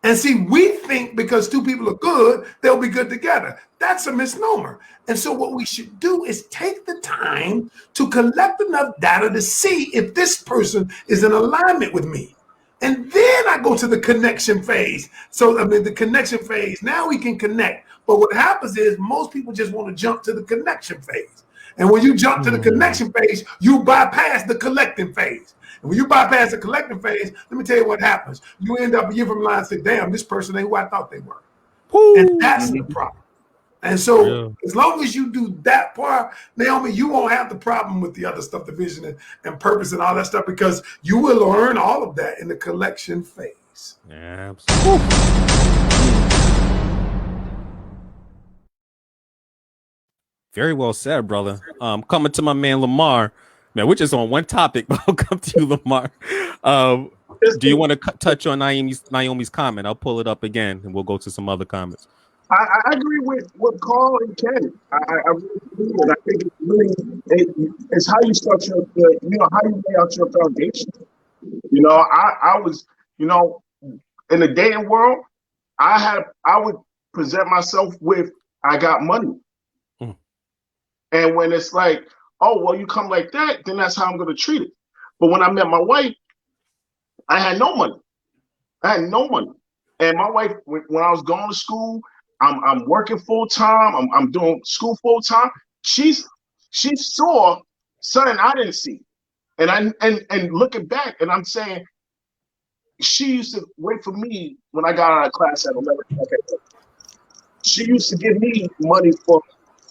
And see, we think because 2 people are good, they'll be good together. That's a misnomer. And so what we should do is take the time to collect enough data to see if this person is in alignment with me. And then I go to the connection phase. So, the connection phase, now we can connect. But what happens is most people just want to jump to the connection phase. And when you jump to the connection phase, you bypass the collecting phase. And when you bypass the collecting phase, let me tell you what happens. You end up a year from line and say, damn, this person ain't who I thought they were. And that's the problem. And so as long as you do that part, Naomi, you won't have the problem with the other stuff, the vision and purpose and all that stuff, because you will learn all of that in the collection phase. Yeah, absolutely. Very well said, brother. Coming to my man Lemar. Man, we're just on one topic, but I'll come to you, Lemar. Do you want to touch on Naomi's comment? I'll pull it up again, and we'll go to some other comments. I agree with Carl and Ken. I really agree, and I think it's how you structure how you lay out your foundation. I was, in the dating world, I would present myself with, I got money. And when it's like, oh, well, you come like that, then that's how I'm going to treat it. But when I met my wife, I had no money. And my wife, when I was going to school, I'm working full time. I'm doing school full time. She saw something I didn't see, and looking back, and I'm saying, she used to wait for me when I got out of class at 11. Okay. She used to give me money for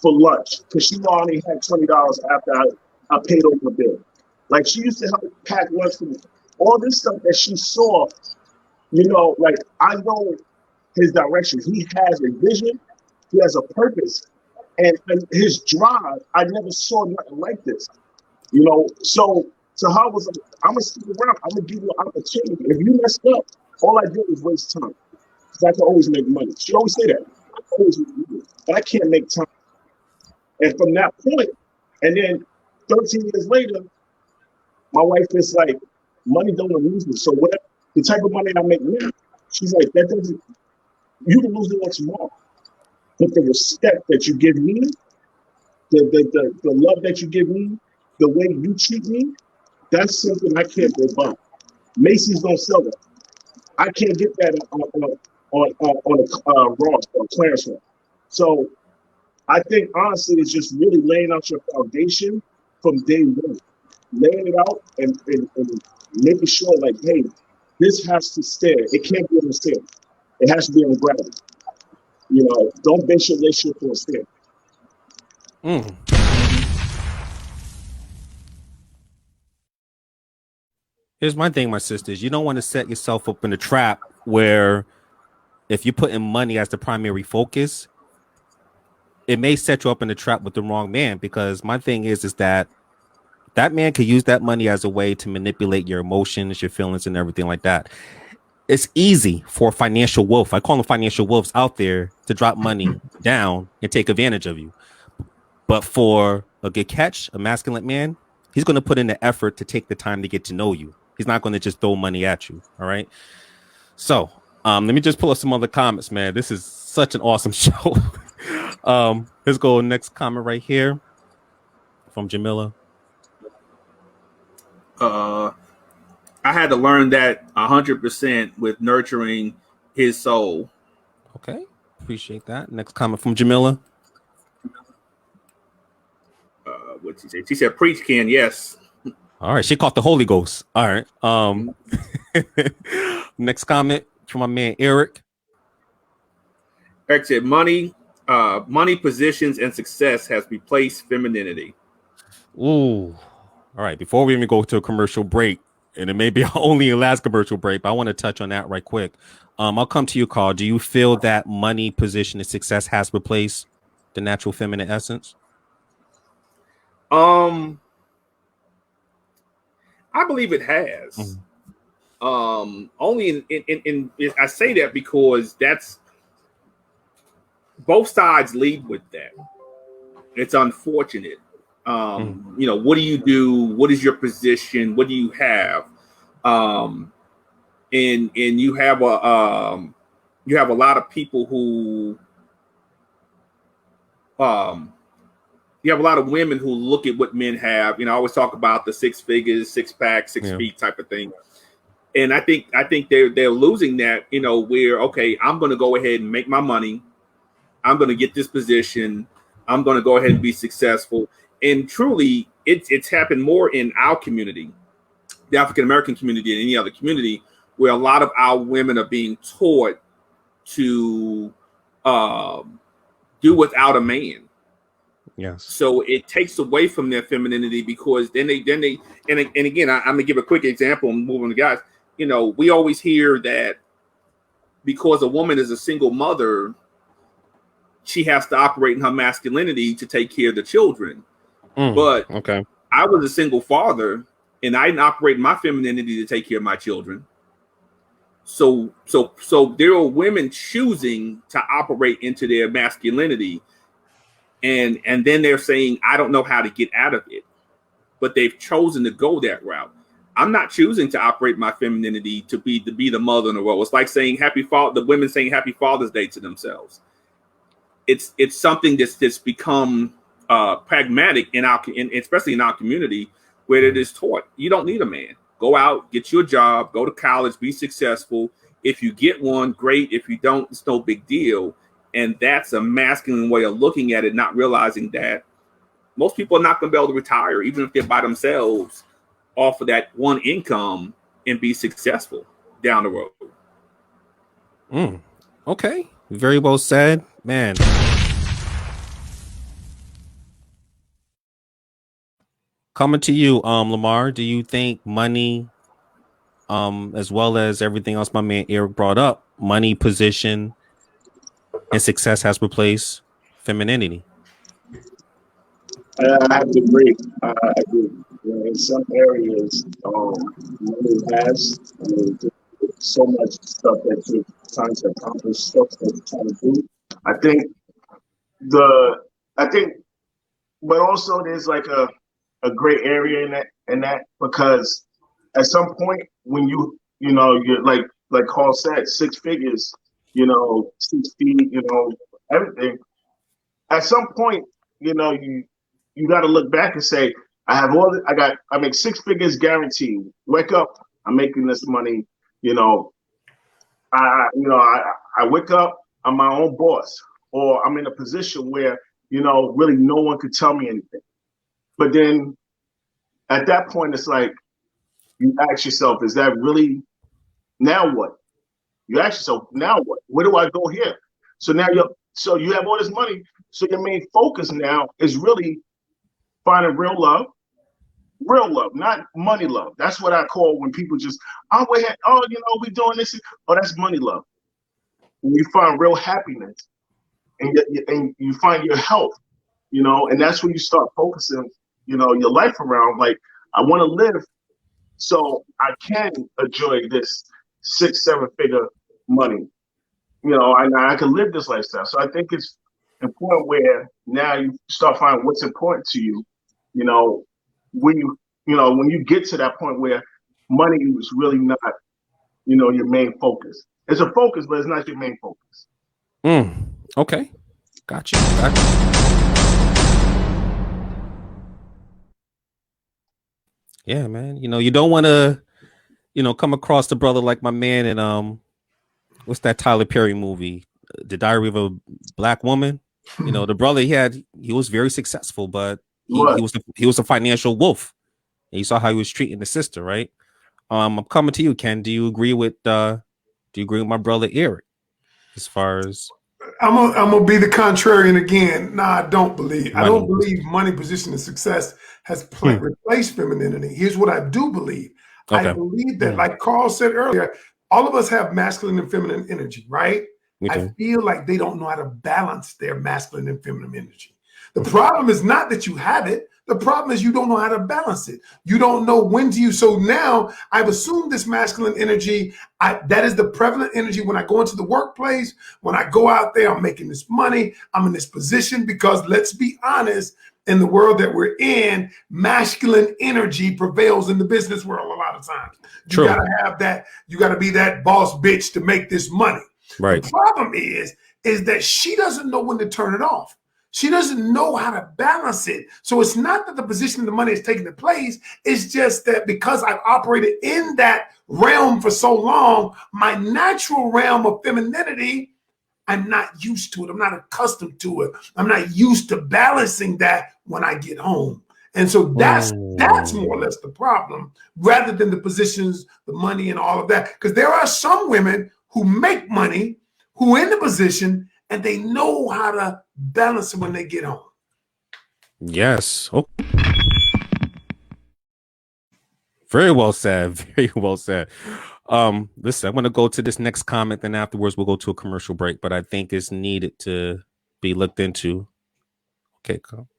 lunch because she knew I only had $20 after I paid over the bill. Like, she used to help pack lunch for me. All this stuff that she saw, you know, like, I know his direction. He has a vision. He has a purpose. And his drive, I never saw nothing like this. You know, so to her was like, I'm gonna stick around. I'm gonna give you an opportunity. If you messed up, all I did was waste time. Because I can always make money. She always say that. I can always make money, but I can't make time. And from that point, and then 13 years later, my wife is like, money don't lose me. So whatever the type of money I make now, she's like, that doesn't, you can lose it all tomorrow. But the respect that you give me, the love that you give me, the way you treat me, that's something I can't go buy. Macy's don't sell it. I can't get that on a Ross or Clarence. So I think honestly, it's just really laying out your foundation from day one, laying it out and making sure, like, hey, this has to stand. It can't be on the stand. It has to be on gravity. You know, don't base your relationship on a stand. Here's my thing, my sisters. You don't want to set yourself up in a trap where if you put in money as the primary focus, it may set you up in a trap with the wrong man. Because my thing is that man could use that money as a way to manipulate your emotions, your feelings, and everything like that. It's easy for financial wolf. I call them financial wolves out there to drop money down and take advantage of you. But for a good catch, a masculine man, he's going to put in the effort to take the time to get to know you. He's not going to just throw money at you. All right. So let me just pull up some other comments, man. This is such an awesome show. Let's go next comment right here from Jamila. I had to learn that 100% with nurturing his soul. Okay. Appreciate that. Next comment from Jamila. What she said? She said, "Preach, Ken." Yes. All right. She caught the Holy Ghost. All right. Next comment from my man Eric. Eric said, money, positions, and success has replaced femininity. Ooh. All right. Before we even go to a commercial break, and it may be only a last commercial break, but I want to touch on that right quick. I'll come to you, Carl. Do you feel that money, position, and success has replaced the natural feminine essence? I believe it has. Mm-hmm. Only in I say that because that's both sides lead with that. It's unfortunate. You know, what do you do? What is your position? What do you have? And you have a lot of people who you have a lot of women who look at what men have. You know, I always talk about the 6 figures, 6 pack, 6 feet type of thing. And I think they're losing that, you know, where, okay, I'm going to go ahead and make my money. I'm going to get this position. I'm going to go ahead and be successful. And truly, it's happened more in our community, the African-American community, than any other community, where a lot of our women are being taught to do without a man. Yes. So it takes away from their femininity, because then they and again, I'm gonna give a quick example and move on to guys. You know, we always hear that because a woman is a single mother, she has to operate in her masculinity to take care of the children. But okay, I was a single father and I didn't operate in my femininity to take care of my children. So there are women choosing to operate into their masculinity. And then they're saying, I don't know how to get out of it, but they've chosen to go that route. I'm not choosing to operate my femininity to be the mother in the world. It's like saying the women saying Happy Father's Day to themselves. It's something that's become pragmatic especially in our community, where it is taught. You don't need a man. Go out, get you a job, go to college, be successful. If you get one, great. If you don't, it's no big deal. And that's a masculine way of looking at it, not realizing that most people are not going to be able to retire, even if they're by themselves, off of that one income and be successful. down the road. Okay, very well said, man. Coming to you, Lamar, do you think money, as well as everything else my man Eric brought up, money, position, and success has replaced femininity? I have to agree. I agree. You know, in some areas, money has so much stuff that you're trying to accomplish, stuff that you're trying to do. I think but also there's like a gray area in that because at some point when you're like Carl said, 6 figures, 6 feet, everything. At some point, you got to look back and say, I make 6 figures guaranteed. Wake up, I'm making this money. I wake up, I'm my own boss, or I'm in a position where, really no one could tell me anything. But then at that point, it's like, you ask yourself, is that really, now what? You ask yourself, now what? Where do I go here? So now you have all this money. So your main focus now is really finding real love, not money love. That's what I call when people just, we doing this. Oh, that's money love. When you find real happiness and you find your health, and that's when you start focusing, your life around. Like, I want to live so I can enjoy this 6-7 figure money, and I can live this lifestyle. So I think it's important where now you start finding what's important to you, when you get to that point where money is really not, your main focus. It's a focus, but it's not your main focus. Okay. Gotcha. Yeah, man. You don't want to, come across the brother like my man in what's that Tyler Perry movie, The Diary of a Black Woman? The brother he was very successful, but he was a financial wolf. And you saw how he was treating the sister, right? I'm coming to you, Ken. Do you agree with my brother Eric as far as I'm gonna be the contrarian again. No, I don't believe money, position, and success has replaced femininity. Here's what I do believe. Okay. I believe that, like Carl said earlier, all of us have masculine and feminine energy, right? I feel like they don't know how to balance their masculine and feminine energy. The problem is not that you have it. The problem is you don't know how to balance it. You don't know when to use. So now I've assumed this masculine energy, that is the prevalent energy when I go into the workplace, when I go out there, I'm making this money, I'm in this position, because let's be honest, in the world that we're in, masculine energy prevails in the business world a lot of times. You gotta have that, you gotta be that boss bitch to make this money. Right. The problem is that she doesn't know when to turn it off. She doesn't know how to balance it. So it's not that the position of the money is taking the place. It's just that because I've operated in that realm for so long, my natural realm of femininity, I'm not used to it. I'm not accustomed to it. I'm not used to balancing that when I get home. And so that's more or less the problem, rather than the positions, the money, and all of that. Because there are some women who make money, who are in the position, and they know how to balance it when they get home. Yes. Oh. Very well said. Very well said. Listen, I'm going to go to this next comment, then afterwards we'll go to a commercial break, but I think it's needed to be looked into. Okay, Carl.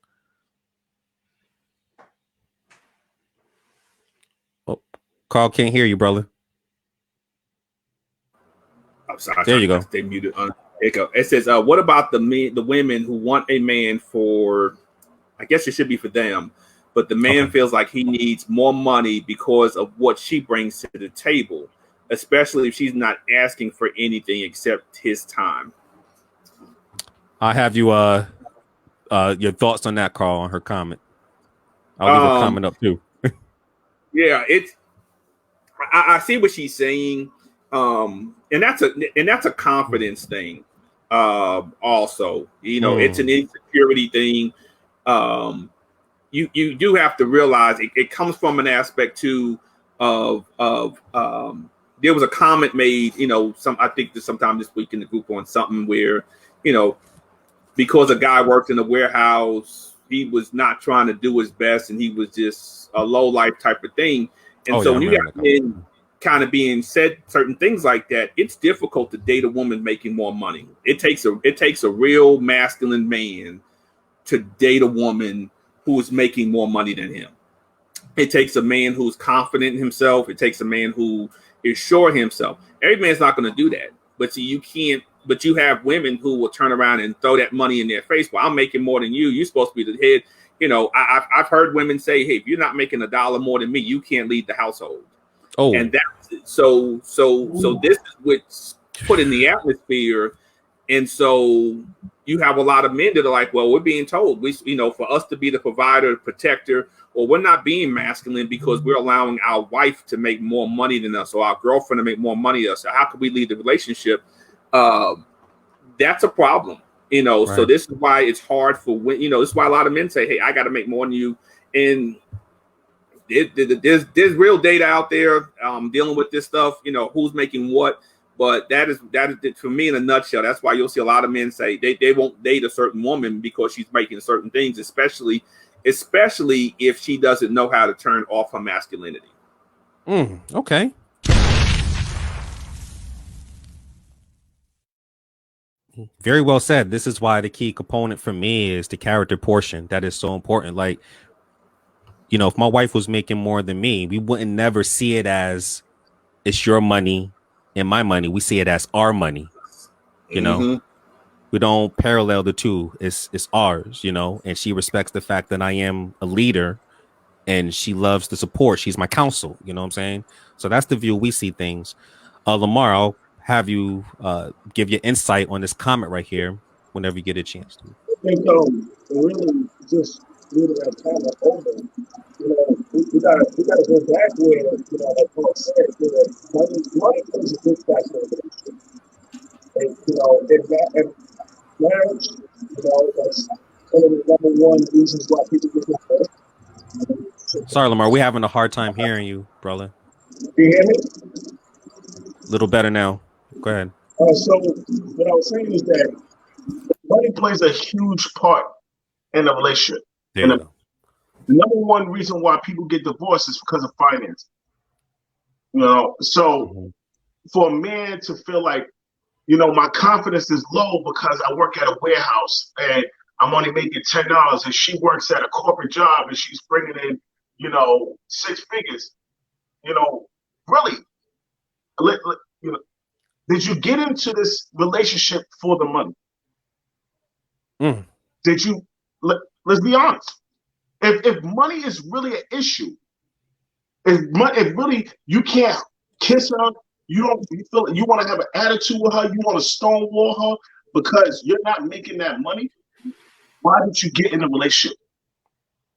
Oh, Carl can't hear you, brother. I'm sorry. There you go. They muted. It says, what about the women who want a man for, I guess it should be for them, but the man feels like he needs more money because of what she brings to the table, especially if she's not asking for anything except his time. I have you your thoughts on that, Carl, on her comment. I'll leave a comment up too. Yeah, I see what she's saying. And that's a confidence thing. Also, it's an insecurity thing. You do have to realize it comes from an aspect too of there was a comment made, I think that sometime this week in the group on something where, because a guy worked in a warehouse, he was not trying to do his best and he was just a low life type of thing. And so when you got men kind of being said certain things like that, it's difficult to date a woman making more money. It takes a real masculine man to date a woman who is making more money than him. It takes a man who's confident in himself. It takes a man who is sure of himself. Every man's not going to do that. But see, you can't. But you have women who will turn around and throw that money in their face. Well, I'm making more than you. You're supposed to be the head. I've heard women say, "Hey, if you're not making $1 more than me, you can't lead the household." Oh, and that's so this is what's put in the atmosphere. And so you have a lot of men that are like, well, we're being told for us to be the provider, protector, or we're not being masculine because we're allowing our wife to make more money than us or our girlfriend to make more money than us. So how can we lead the relationship? That's a problem, Right. So this is why it's hard for this is why a lot of men say, hey, I got to make more than you. And there's real data out there dealing with this stuff, who's making what. But that is for me in a nutshell. That's why you'll see a lot of men say they won't date a certain woman because she's making certain things, especially if she doesn't know how to turn off her masculinity. Okay. Very well said. This is why the key component for me is the character portion. That is so important. Like, if my wife was making more than me, we wouldn't never see it as it's your money and my money. We see it as our money. We don't parallel the two. It's ours, and she respects the fact that I am a leader and she loves the support. She's my counsel. You know what I'm saying? So that's the view we see things. Lamar, I'll have you give your insight on this comment right here whenever you get a chance to. I think really just leaving that comment open, we gotta go back where, like Paul said, money plays a big factor in relationship. And marriage, that's one of the number one reasons why people get divorced. Sorry, Lamar, we're having a hard time hearing you, brother. Do you hear me? A little better now. Go ahead. So what I was saying is that money plays a huge part in a relationship. There you go. The number one reason why people get divorced is because of finance. So for a man to feel like, my confidence is low because I work at a warehouse and I'm only making $10 and she works at a corporate job and she's bringing in, 6 figures, really, did you get into this relationship for the money? Did you, let's be honest. If money is really an issue, if really you can't kiss her, you feel you want to have an attitude with her, you want to stonewall her because you're not making that money, why did you get in a relationship?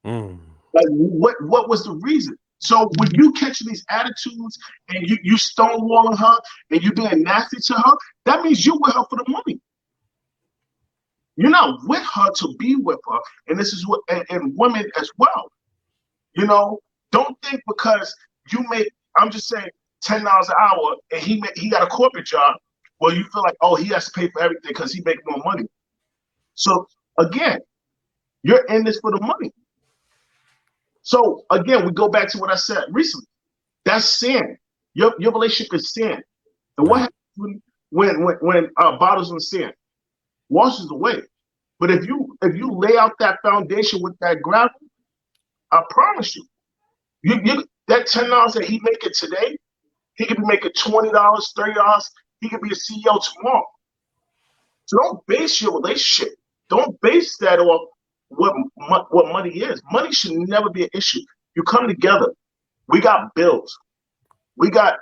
Like what was the reason? So when you catching these attitudes and you stonewalling her and you being nasty to her, that means you're with her for the money. You're not with her to be with her, and this is what and women as well. Don't think because you make, I'm just saying, $10 an hour, and he got a corporate job. Well, you feel like, oh, he has to pay for everything because he make more money. So again, you're in this for the money. So again, we go back to what I said recently. That's sand. Your relationship is sand. And what happens when bottles in sand? Washes away. But if you lay out that foundation with that gravel, I promise you, that $10 that he making today, he could be making $20, $30. He could be a CEO tomorrow. So don't base your relationship. Don't base that off what money is. Money should never be an issue. You come together. We got bills. We got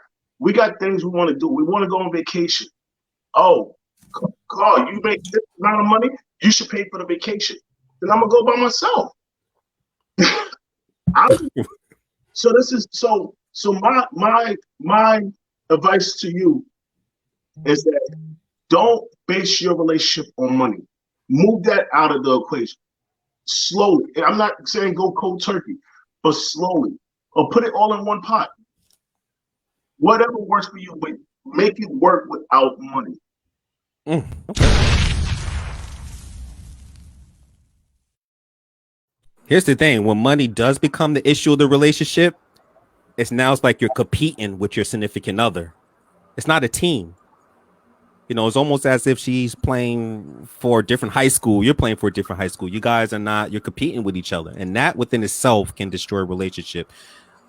things we want to do. We want to go on vacation. Oh, God, you make this amount of money, you should pay for the vacation. Then I'm gonna go by myself. So my advice to you is that don't base your relationship on money. Move that out of the equation. Slowly. And I'm not saying go cold turkey, but slowly. Or put it all in one pot. Whatever works for you, but make it work without money. Here's the thing: when money does become the issue of the relationship, it's like you're competing with your significant other. It's not a team. You know, it's almost as if she's playing for a different high school. You're playing for a different high school. You guys are not. You're competing with each other, and that within itself can destroy a relationship.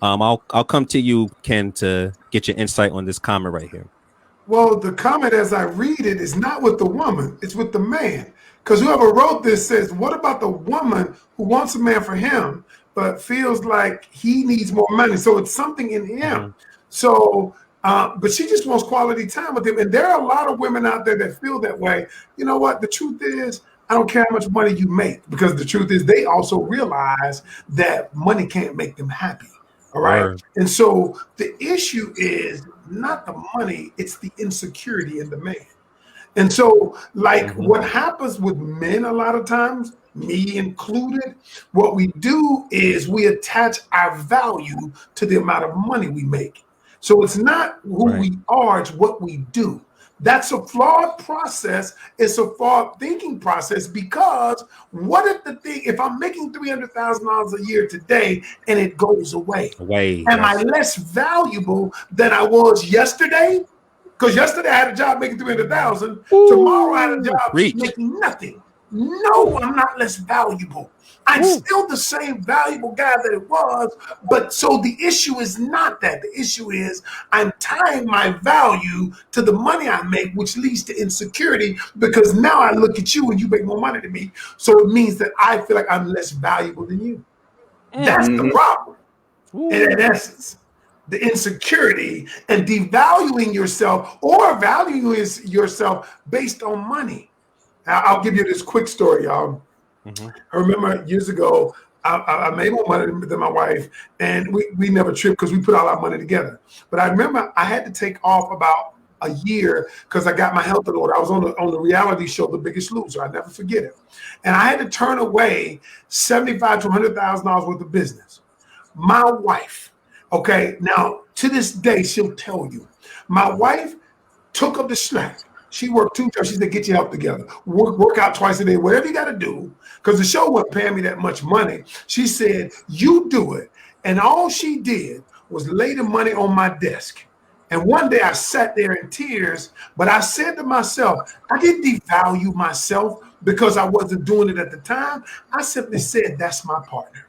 I'll come to you, Ken, to get your insight on this comment right here. Well, the comment as I read it is not with the woman, it's with the man. Because whoever wrote this says, what about the woman who wants a man for him, but feels like he needs more money? So it's something in him. Mm-hmm. So, but she just wants quality time with him. And there are a lot of women out there that feel that way. You know what? The truth is, I don't care how much money you make, because the truth is they also realize that money can't make them happy. All right. And so the issue is not the money, it's the insecurity in the man. And so, like, what happens with men a lot of times, me included, what we do is we attach our value to the amount of money we make. So it's not who we are, it's what we do. That's a flawed process. It's a flawed thinking process, because what if I'm making $300,000 a year today and it goes away? Am I less valuable than I was yesterday? Because yesterday I had a job making $300,000. Tomorrow I had a job making nothing. No, I'm not less valuable. I'm still the same valuable guy that it was. But so the issue is not that. The issue is I'm tying my value to the money I make, which leads to insecurity, because now I look at you and you make more money than me. So it means that I feel like I'm less valuable than you. That's the problem. And in essence, the insecurity and devaluing yourself or valuing yourself based on money. I'll give you this quick story, y'all. I remember years ago, I made more money than my wife, and we never tripped because we put all our money together. But I remember I had to take off about a year because I got my health in order. I was on the reality show, The Biggest Loser. I never forget it. And I had to turn away $75,000 to $100,000 worth of business. My wife, okay, now to this day, she'll tell you, my wife took up the slack. She worked 2 jobs. She said, get your health together. Work out twice a day, whatever you got to do, because the show wasn't paying me that much money. She said, you do it. And all she did was lay the money on my desk. And one day I sat there in tears, but I said to myself, I didn't devalue myself because I wasn't doing it at the time. I simply said, that's my partner.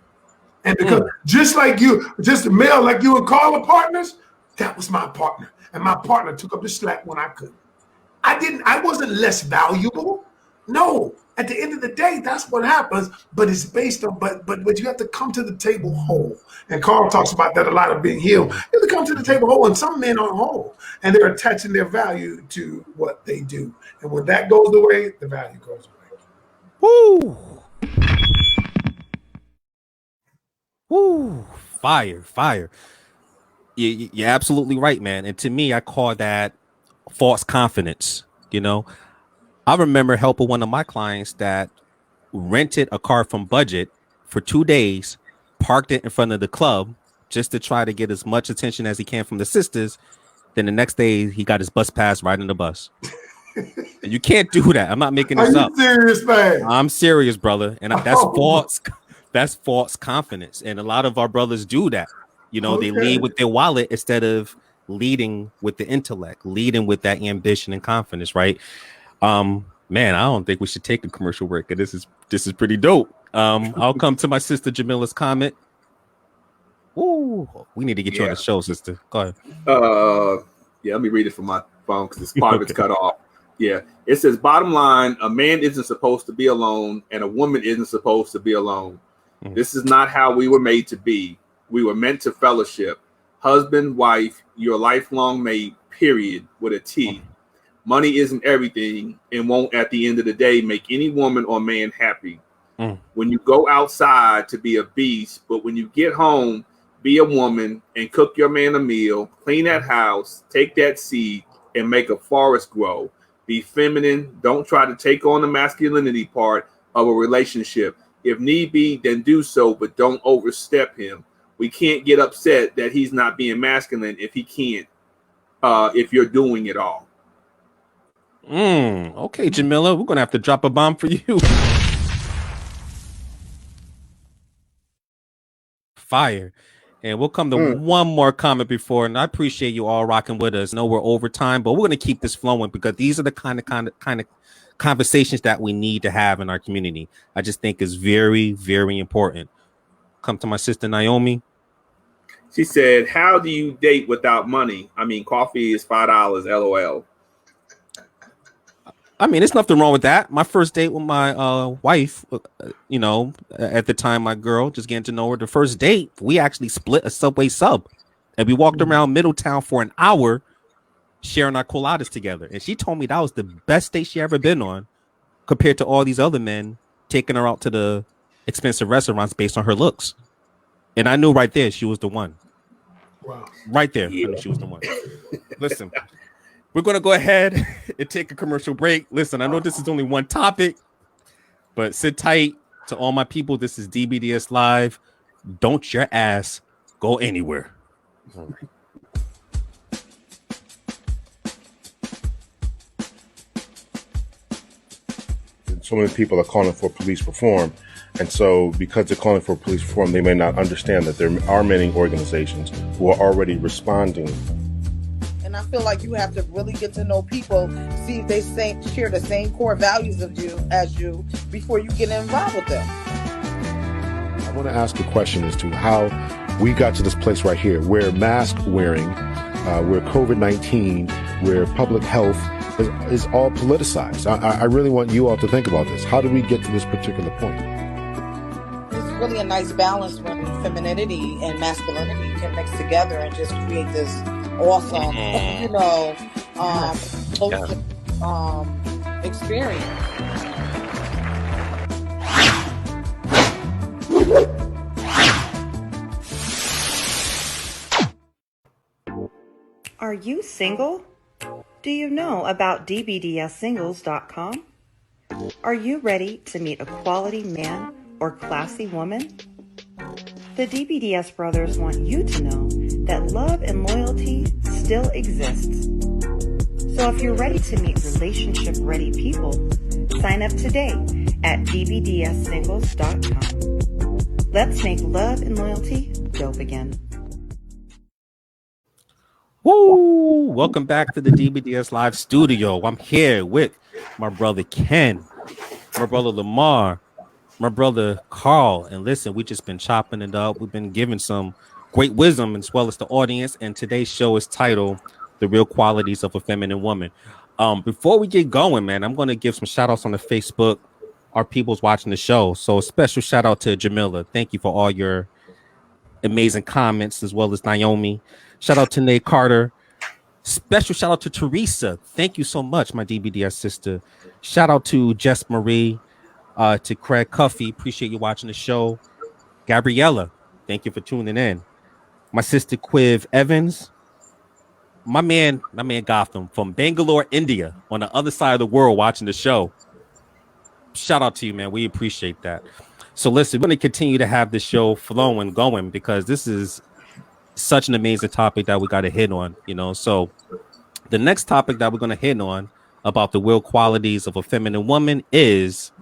And because just like you, just a male like you and Carl are partners, that was my partner. And my partner took up the slack when I couldn't. I wasn't less valuable. No, at the end of the day, that's what happens, but it's based on, but you have to come to the table whole. And Carl talks about that a lot, of being healed. You have to come to the table whole, and some men aren't whole, and they're attaching their value to what they do. And when that goes away, the value goes away. Woo! Fire. You're absolutely right, man. And to me, I call that false confidence. You know, I remember helping one of my clients that rented a car from Budget for 2 days, parked it in front of the club just to try to get as much attention as he can from the sisters. Then the next day he got his bus pass riding the bus. And you can't do that. I'm not making this up. Are you serious, man? I'm serious, brother. And that's false. That's false confidence. And a lot of our brothers do that. You know, they lead with their wallet instead of leading with the intellect, leading with that ambition and confidence, right? Man, I don't think we should take a commercial break. This is pretty dope. I'll come to my sister Jamila's comment. Ooh, we need to get you on the show, sister. Go ahead. Let me read it from my phone because part of it's cut off. Yeah, it says, bottom line, a man isn't supposed to be alone, and a woman isn't supposed to be alone. This is not how we were made to be. We were meant to fellowship. Husband, wife, your lifelong mate, period, with a T. Money isn't everything and won't at the end of the day make any woman or man happy. When you go outside to be a beast, but when you get home, be a woman and cook your man a meal, clean that house, take that seed and make a forest grow. Be feminine. Don't try to take on the masculinity part of a relationship. If need be, then do so, but don't overstep him. We can't get upset that he's not being masculine if he can't. if you're doing it all. Okay, Jamila, we're gonna have to drop a bomb for you. Fire. And we'll come to one more comment before, and I appreciate you all rocking with us. I know we're over time, but we're going to keep this flowing because these are the kind of conversations that we need to have in our community. I just think is very, very important. Come to my sister Naomi. She said, "How do you date without money? I mean, coffee is $5. LOL." I mean, there's nothing wrong with that. My first date with my wife, at the time, my girl, just getting to know her. The first date, we actually split a Subway sub, and we walked around Middletown for an hour, sharing our coladas together. And she told me that was the best date she ever been on, compared to all these other men taking her out to the expensive restaurants based on her looks. And I knew right there she was the one. Wow. Right there, I knew she was the one. Listen. We're going to go ahead and take a commercial break. Listen, I know this is only one topic, but sit tight to all my people. This is DBDS Live. Don't your ass go anywhere. All right. So many people are calling for police reform. And so because they're calling for police reform, they may not understand that there are many organizations who are already responding. And I feel like you have to really get to know people, see if they share the same core values as you before you get involved with them. I want to ask a question as to how we got to this place right here, where mask wearing, where COVID-19, where public health is all politicized. I really want you all to think about this. How do we get to this particular point? It's really a nice balance when femininity and masculinity can mix together and just create this awesome, experience. Are you single? Do you know about DBDSsingles.com? Are you ready to meet a quality man or classy woman? The DBDS brothers want you to know that love and loyalty still exists. So if you're ready to meet relationship-ready people, sign up today at DBDSsingles.com. Let's make love and loyalty dope again. Woo! Welcome back to the DBDS Live Studio. I'm here with my brother Ken, my brother Lemar, my brother Carl. And listen, we just been chopping it up. We've been giving some great wisdom as well as the audience. And today's show is titled The Real Qualities of a Feminine Woman. Before we get going, man, I'm going to give some shout outs on the Facebook. Our people's watching the show. So a special shout out to Jamila. Thank you for all your amazing comments, as well as Naomi. Shout out to Nate Carter. Special shout out to Teresa. Thank you so much, my DBDS sister. Shout out to Jess Marie, to Craig Cuffy. Appreciate you watching the show. Gabriella, thank you for tuning in. My sister Quiv Evans. My man Gotham from Bangalore, India, on the other side of the world watching the show. Shout out to you, man. We appreciate that. So listen, we're going to continue to have the show flowing, going, because this is such an amazing topic that we got to hit on, So the next topic that we're going to hit on about the real qualities of a feminine woman is,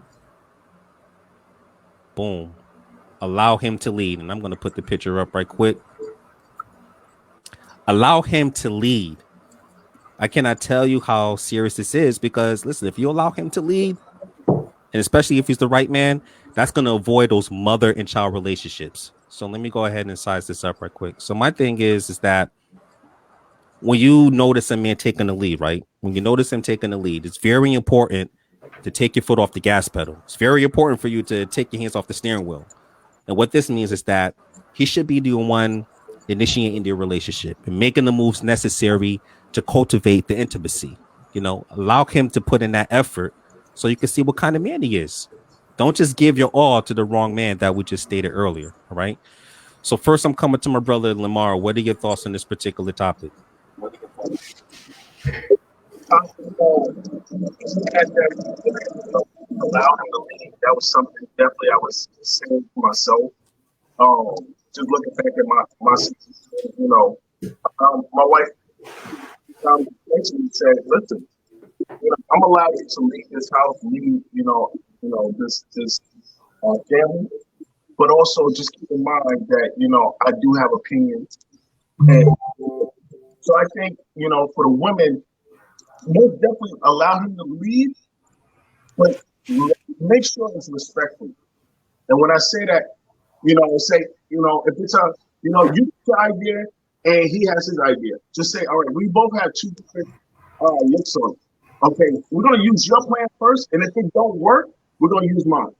boom, allow him to lead. And I'm going to put the picture up right quick. Allow him to lead. I cannot tell you how serious this is because, listen, if you allow him to lead, and especially if he's the right man, that's going to avoid those mother and child relationships. So let me go ahead and size this up right quick. So my thing is that when you notice a man taking the lead, right? When you notice him taking the lead, it's very important to take your foot off the gas pedal. It's very important for you to take your hands off the steering wheel. And what this means is that he should be the one initiating the relationship and making the moves necessary to cultivate the intimacy. Allow him to put in that effort so you can see what kind of man he is. Don't just give your all to the wrong man that we just stated earlier. All right. So first, I'm coming to my brother Lemar. What are your thoughts on this particular topic? Allow him to lead. That was something definitely I was saying for myself. Just looking back at my my wife conversation and said, listen, I'm allowed to leave this house, leave, this family, but also just keep in mind that, I do have opinions. And so I think, for the women, most definitely allow him to leave, but make sure it's respectful. And when I say that, if it's you get your idea and he has his idea, just say, all right, we both have two different looks on it. Okay, we're going to use your plan first, and if it don't work, we're going to use mine.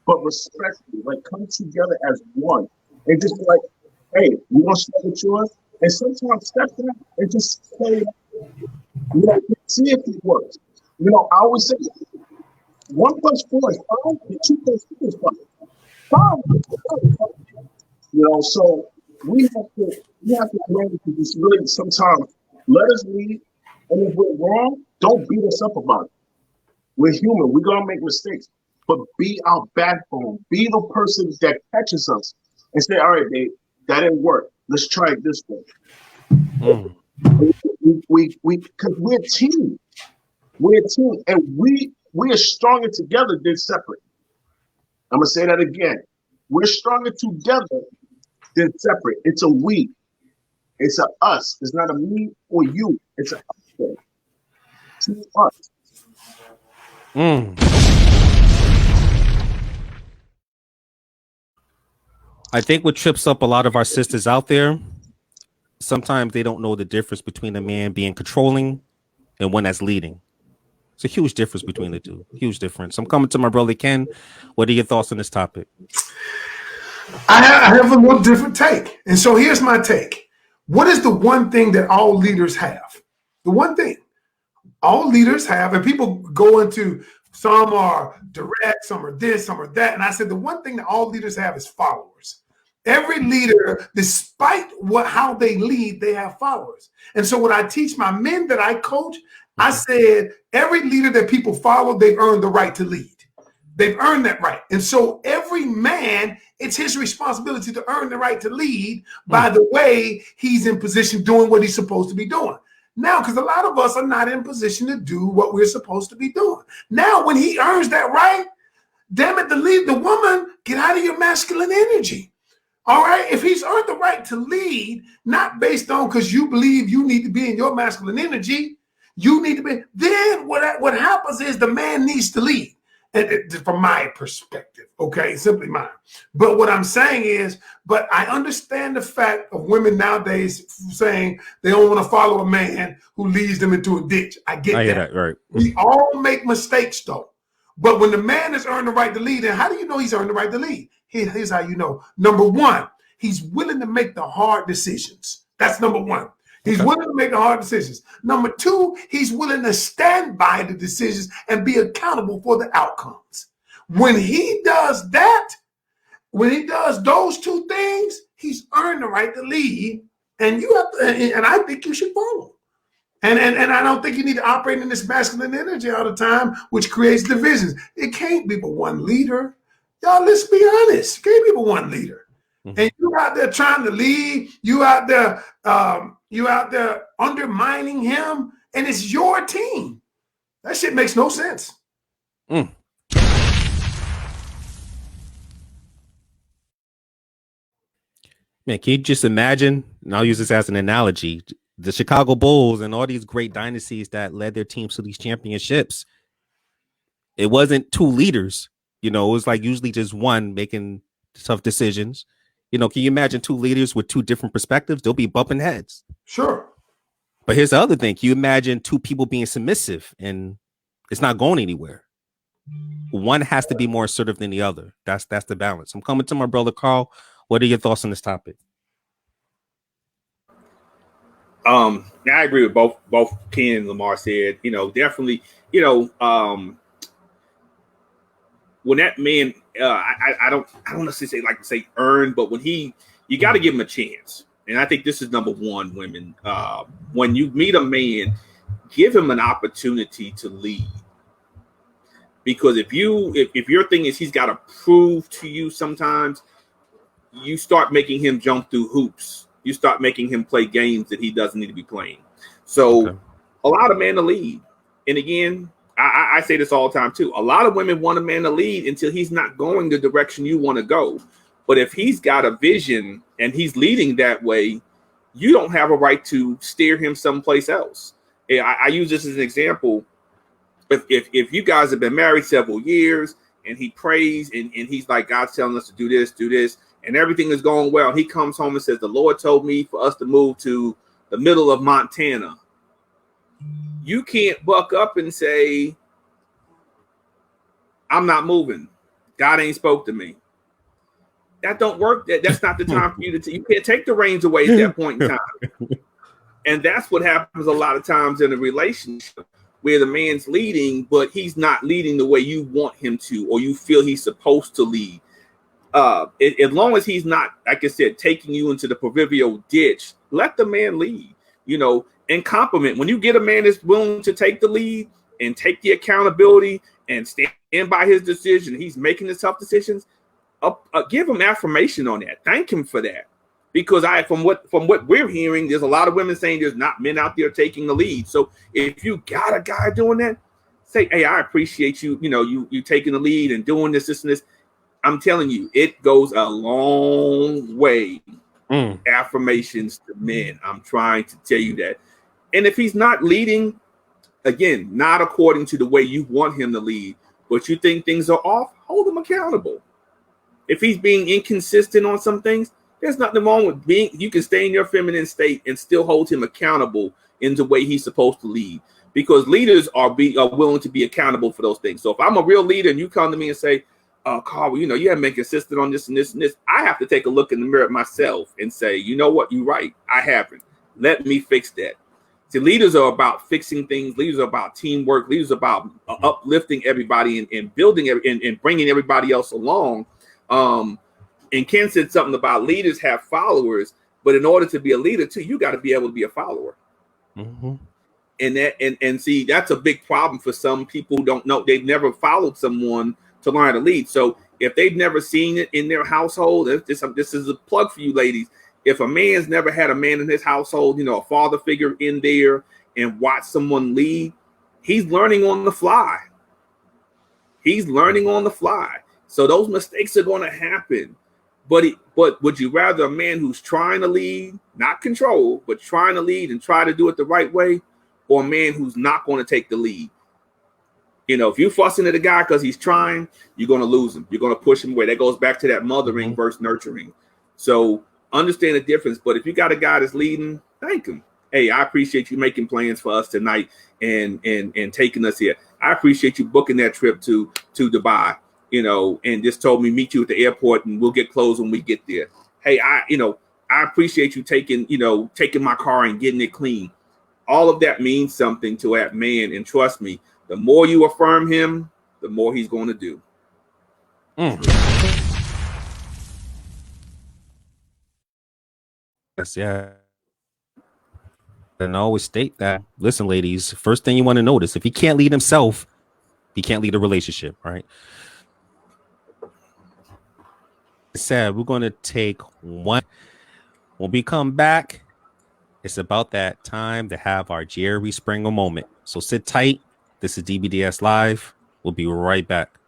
But respectfully, come together as one, and just be like, hey, we're going to start with yours, and sometimes step back and just play it. See if it works. I always say 1 + 4 is 5, and 2 + 2 is 5. 5. So we have to learn to just really sometimes let us lead, and if we're wrong, don't beat us up about it. We're human. We're gonna make mistakes, but be our backbone. Be the person that catches us and say, "All right, babe, that didn't work. Let's try it this way." Because we're a team. We're a team, and we are stronger together than separate. I'm gonna say that again. We're stronger together than separate. It's a we. It's a us. It's not a me or you. It's a us thing. To us. I think what trips up a lot of our sisters out there, sometimes they don't know the difference between a man being controlling and one that's leading. It's a huge difference between the two. Huge difference. I'm coming to my brother Ken. What are your thoughts on this topic? I have a little different take. And so here's my take. What is the one thing that all leaders have? The one thing all leaders have, and people go into, some are direct, some are this, some are that. And I said, the one thing that all leaders have is followers. Every leader, despite how they lead, they have followers. And so when I teach my men that I coach, I said, every leader that people follow, they've earned the right to lead. They've earned that right. And so every man, it's his responsibility to earn the right to lead by the way he's in position doing what he's supposed to be doing. Now, because a lot of us are not in position to do what we're supposed to be doing. Now, when he earns that right, damn it, the woman, get out of your masculine energy. All right? If he's earned the right to lead, not based on because you believe you need to be in your masculine energy, you need to be, then what happens is the man needs to lead. And from my perspective, okay, simply mine. But what I'm saying is, but I understand the fact of women nowadays saying they don't want to follow a man who leads them into a ditch. I get that. Right. We all make mistakes though. But when the man has earned the right to lead, and how do you know he's earned the right to lead? Here's how you know. Number one, he's willing to make the hard decisions. That's number one. He's willing to make the hard decisions. Number two, he's willing to stand by the decisions and be accountable for the outcomes. When he does that, when he does those two things, he's earned the right to lead. And you have to, and I think you should follow. And I don't think you need to operate in this masculine energy all the time, which creates divisions. It can't be but one leader. Y'all, let's be honest. It can't be but one leader. And you out there trying to lead, you out there undermining him, and it's your team. That shit makes no sense. Man, can you just imagine, and I'll use this as an analogy, the Chicago Bulls and all these great dynasties that led their teams to these championships. It wasn't two leaders, it was like usually just one making tough decisions. Can you imagine two leaders with two different perspectives? They'll be bumping heads. Sure. But here's the other thing. Can you imagine two people being submissive and it's not going anywhere? One has to be more assertive than the other. That's the balance. I'm coming to my brother Carl. What are your thoughts on this topic? I agree with both Ken and Lemar said. Definitely. When that man, I don't necessarily say earn, but when you got to give him a chance. And I think this is number one, women. When you meet a man, give him an opportunity to lead. Because if your thing is he's got to prove to you sometimes, you start making him jump through hoops. You start making him play games that he doesn't need to be playing. So Okay. a lot of men to lead. And again, I say this all the time too. A lot of women want a man to lead until he's not going the direction you want to go. But if he's got a vision and he's leading that way, you don't have a right to steer him someplace else. I use this as an example. If you guys have been married several years and he prays and he's like, God's telling us to do this, and everything is going well, he comes home and says, the Lord told me for us to move to the middle of Montana. You can't buck up and say, I'm not moving. God ain't spoke to me. That don't work. That's not the time for you to. You can't take the reins away at that point in time. And that's what happens a lot of times in a relationship where the man's leading, but he's not leading the way you want him to, or you feel he's supposed to lead. As long as he's not, like I said, taking you into the proverbial ditch, let the man lead, and compliment. When you get a man that's willing to take the lead and take the accountability and stand by his decision, he's making the tough decisions, give him affirmation on that. Thank him for that. Because from what we're hearing, there's a lot of women saying there's not men out there taking the lead. So if you got a guy doing that, say, hey, I appreciate you, you taking the lead and doing this, and this. I'm telling you, it goes a long way. Affirmations to men. I'm trying to tell you that. And if he's not leading, again, not according to the way you want him to lead, but you think things are off, hold him accountable. If he's being inconsistent on some things, there's nothing wrong with you can stay in your feminine state and still hold him accountable in the way he's supposed to lead, because leaders are willing to be accountable for those things. So if I'm a real leader and you come to me and say, Carl, you haven't been consistent on this and this and this, I have to take a look in the mirror at myself and say, you know what, you're right. I haven't. Let me fix that. See, leaders are about fixing things. Leaders are about teamwork. Leaders are about uplifting everybody and building and bringing everybody else along. And Ken said something about leaders have followers, but in order to be a leader too, you got to be able to be a follower. Mm-hmm. And see, that's a big problem for some people who don't know. They've never followed someone to learn how to lead. So if they've never seen it in their household, this is a plug for you ladies. If a man's never had a man in his household, a father figure in there, and watch someone lead, he's learning on the fly. He's learning on the fly. So those mistakes are going to happen. But would you rather a man who's trying to lead, not control, but trying to lead and try to do it the right way, or a man who's not going to take the lead? If you're fussing at a guy because he's trying, you're going to lose him. You're going to push him away. That goes back to that mothering versus nurturing. So understand the difference. But if you got a guy that's leading, thank him. Hey, I appreciate you making plans for us tonight and taking us here. I appreciate you booking that trip to Dubai, and just told me meet you at the airport and we'll get clothes when we get there. Hey, I appreciate you taking my car and getting it clean. All of that means something to that man. And trust me, the more you affirm him, the more he's going to do. Yes, yeah. And I always state that, listen, ladies, first thing you want to notice, if he can't lead himself, he can't lead a relationship, right? Said we're going to take one. When we come back, it's about that time to have our Jerry Springer moment. So sit tight. This is DBDS Live. We'll be right back.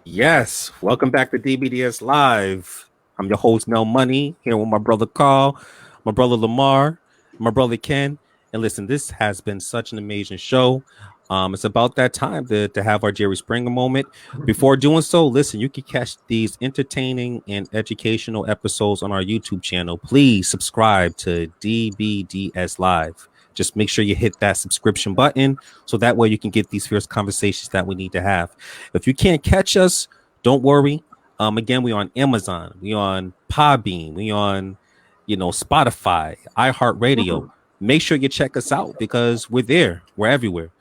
Yes, welcome back to DBDS Live. I'm your host, Mel Money, here with my brother Carl, my brother Lemar, my brother Ken. And listen, this has been such an amazing show. It's about that time to have our Jerry Springer moment. Before doing so, listen, you can catch these entertaining and educational episodes on our YouTube channel. Please subscribe to DBDS Live. Just make sure you hit that subscription button so that way you can get these fierce conversations that we need to have. If you can't catch us, don't worry. Again, we on Amazon, we on Podbean, we on, Spotify, iHeartRadio. Make sure you check us out because we're there. We're everywhere.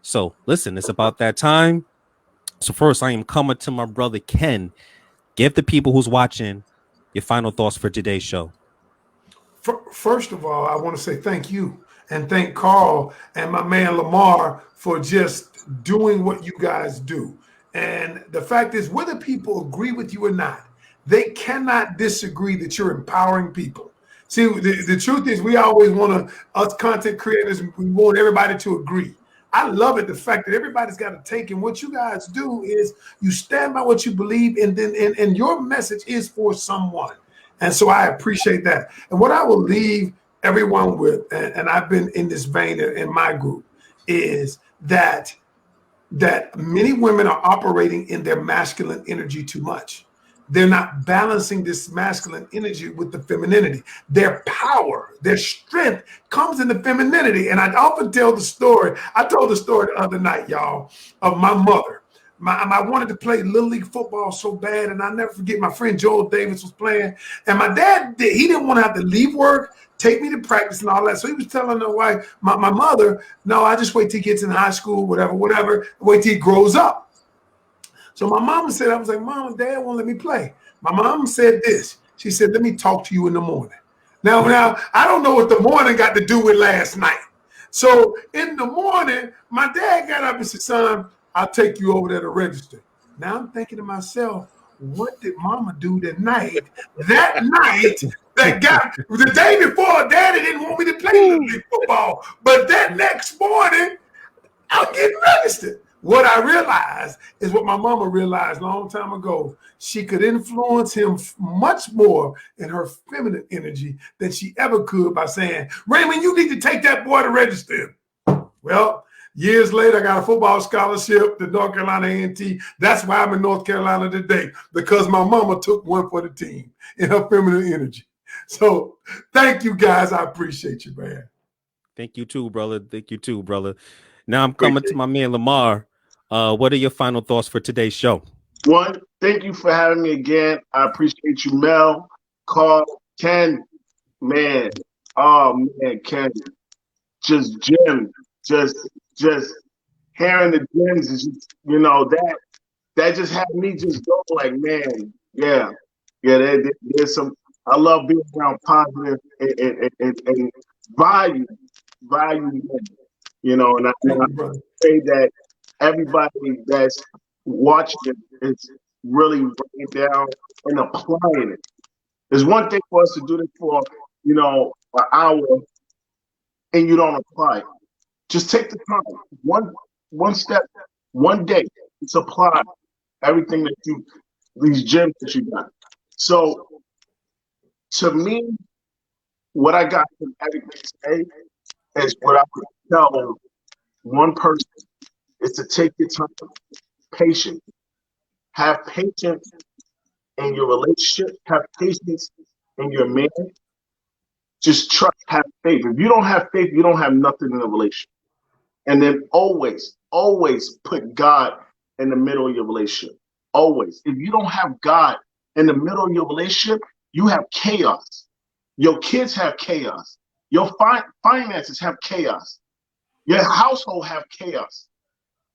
So listen, it's about that time. So first, I am coming to my brother Ken. Give the people who's watching your final thoughts for today's show. First of all, I want to say thank you and thank Carl and my man Lemar for just doing what you guys do. And the fact is, whether people agree with you or not, they cannot disagree that you're empowering people. See, the truth is we always want us content creators, we want everybody to agree. I love it, the fact that everybody's got a take, and what you guys do is you stand by what you believe, and then and your message is for someone. And so I appreciate that. And what I will leave everyone with, and I've been in this vein in my group, is that many women are operating in their masculine energy too much. They're not balancing this masculine energy with the femininity. Their power, their strength comes in the femininity. And I often tell the story. I told the story the other night, y'all, of my mother. I wanted to play Little League football so bad. And I'll never forget, my friend Joel Davis was playing. And my dad, he didn't want to have to leave work, take me to practice and all that. So he was telling the wife, my mother, no, I just wait till he gets in high school, whatever, wait till he grows up. So my mama said, I was like, Mom and Dad won't let me play. My mom said this. She said, let me talk to you in the morning. Now, I don't know what the morning got to do with last night. So in the morning, my dad got up and said, son, I'll take you over there to register. Now I'm thinking to myself, what did mama do that night? The day before, Daddy didn't want me to play Little League football. But that next morning, I'm getting registered. What I realized is what my mama realized a long time ago. She could influence him much more in her feminine energy than she ever could by saying, Raymond, you need to take that boy to register him. Well, years later, I got a football scholarship to North Carolina A&T. That's why I'm in North Carolina today, because my mama took one for the team in her feminine energy. So thank you, guys. I appreciate you, man. Thank you too, brother. Thank you too, brother. Now I'm coming to my man Lemar. What are your final thoughts for today's show? One, thank you for having me again. I appreciate you, Mel, Carl, Ken, man. Oh man, Ken, just Jim, just hearing the gems is just, that just had me just go like, man, yeah. There's some. I love being around positive and value, and I say that everybody that's watching it is really writing down and applying it. There's one thing for us to do this for, an hour, and you don't apply it. Just take the time, one step, one day, to apply everything that these gems that you got. So, to me, what I got from everything today is what I would tell one person is to take your time, patience. Have patience in your relationship. Have patience in your marriage. Just trust, have faith. If you don't have faith, you don't have nothing in a relationship. And then always put God in the middle of your relationship. Always. If you don't have God in the middle of your relationship, you have chaos. Your kids have chaos. Your finances have chaos. Your household have chaos.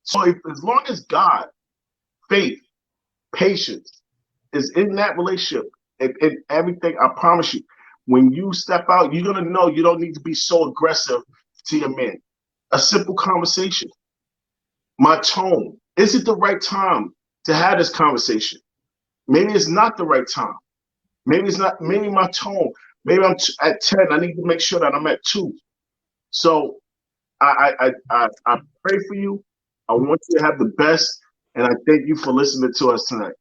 So as long as God, faith, patience is in that relationship, and everything, I promise you, when you step out, you're going to know you don't need to be so aggressive to your man. A simple conversation. My tone. Is it the right time to have this conversation? Maybe it's not the right time. Maybe it's not, maybe my tone. Maybe I'm at 10. I need to make sure that I'm at 2. So I pray for you. I want you to have the best. And I thank you for listening to us tonight.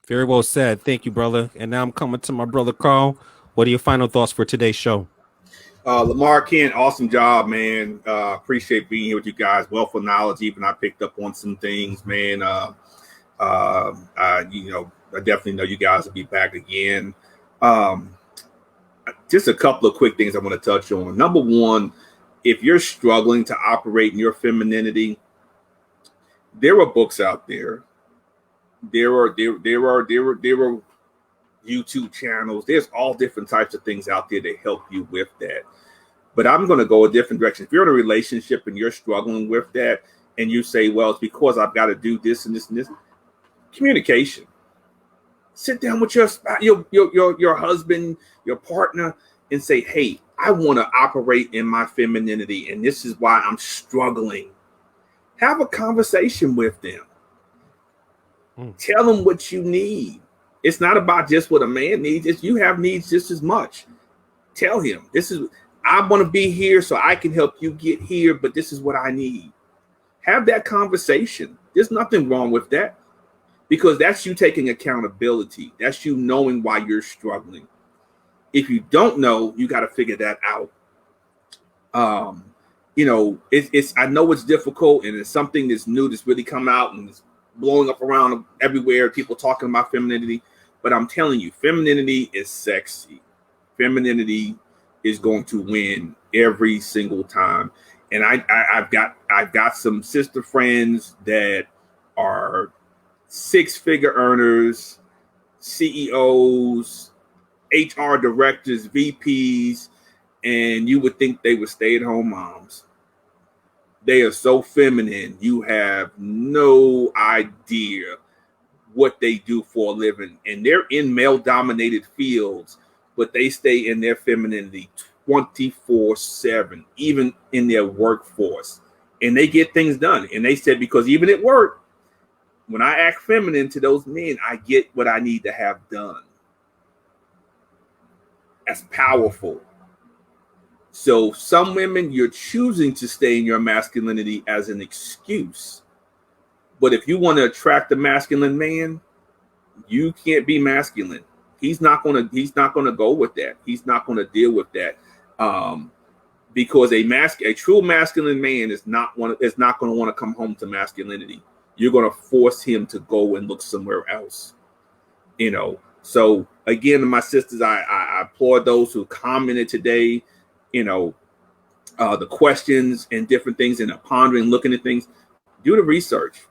Very well said. Thank you, brother. And now I'm coming to my brother Carl. What are your final thoughts for today's show? Lemar, Ken, awesome job, man. Appreciate being here with you guys. Wealth of knowledge. Even I picked up on some things, man. I definitely know you guys will be back again. Just a couple of quick things I want to touch on. Number one, if you're struggling to operate in your femininity, there are books out there. There are YouTube channels. There's all different types of things out there to help you with that. But I'm going to go a different direction. If you're in a relationship and you're struggling with that, and you say, well, it's because I've got to do this and this and this, communication. Sit down with your husband, your partner, and say, hey, I want to operate in my femininity, and this is why I'm struggling. Have a conversation with them. Tell them what you need. It's not about just what a man needs. It's you have needs just as much. Tell him, I want to be here so I can help you get here, but this is what I need. Have that conversation. There's nothing wrong with that, because that's you taking accountability. That's you knowing why you're struggling. If you don't know, you got to figure that out. It's I know it's difficult, and it's something that's new that's really come out and it's blowing up around everywhere. People talking about femininity, but I'm telling you, femininity is sexy. Femininity is going to win every single time. And I've got some sister friends that are six-figure earners, CEOs, HR directors, VPs, and you would think they were stay-at-home moms. They are so feminine, you have no idea what they do for a living. And they're in male-dominated fields, but they stay in their femininity 24/7, even in their workforce. And they get things done. And they said, because even at work, when I act feminine to those men, I get what I need to have done. That's powerful. So some women, you're choosing to stay in your masculinity as an excuse. But if you want to attract a masculine man, you can't be masculine. He's not gonna go with that. He's not gonna deal with that. Because a true masculine man is not going to want to come home to masculinity. You're going to force him to go and look somewhere else. So again, my sisters, I applaud those who commented today, the questions and different things, and pondering, looking at things. Do the research.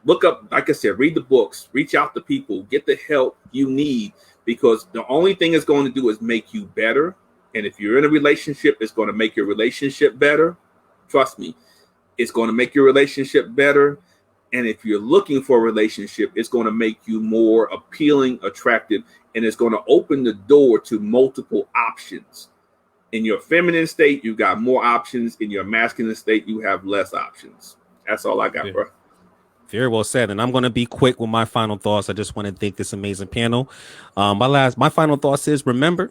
Look up, like I said, read the books, reach out to people, get the help you need, because the only thing it's going to do is make you better. And if you're in a relationship, it's going to make your relationship better. Trust me, it's going to make your relationship better. And if you're looking for a relationship, it's going to make you more appealing, attractive, and it's going to open the door to multiple options. In your feminine state, you got more options. In your masculine state, you have less options. That's all I got, bro. Very well said. And I'm going to be quick with my final thoughts. I just want to thank this amazing panel. My final thoughts is, remember,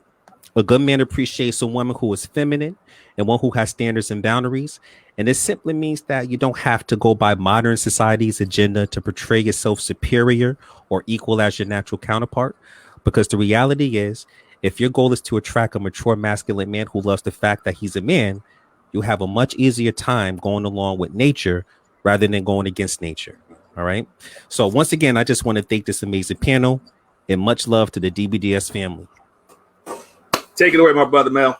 a good man appreciates a woman who is feminine and one who has standards and boundaries. And this simply means that you don't have to go by modern society's agenda to portray yourself superior or equal as your natural counterpart. Because the reality is, if your goal is to attract a mature masculine man who loves the fact that he's a man, you'll have a much easier time going along with nature rather than going against nature. All right. So once again, I just want to thank this amazing panel, and much love to the DBDS family. Take it away, my brother Mel.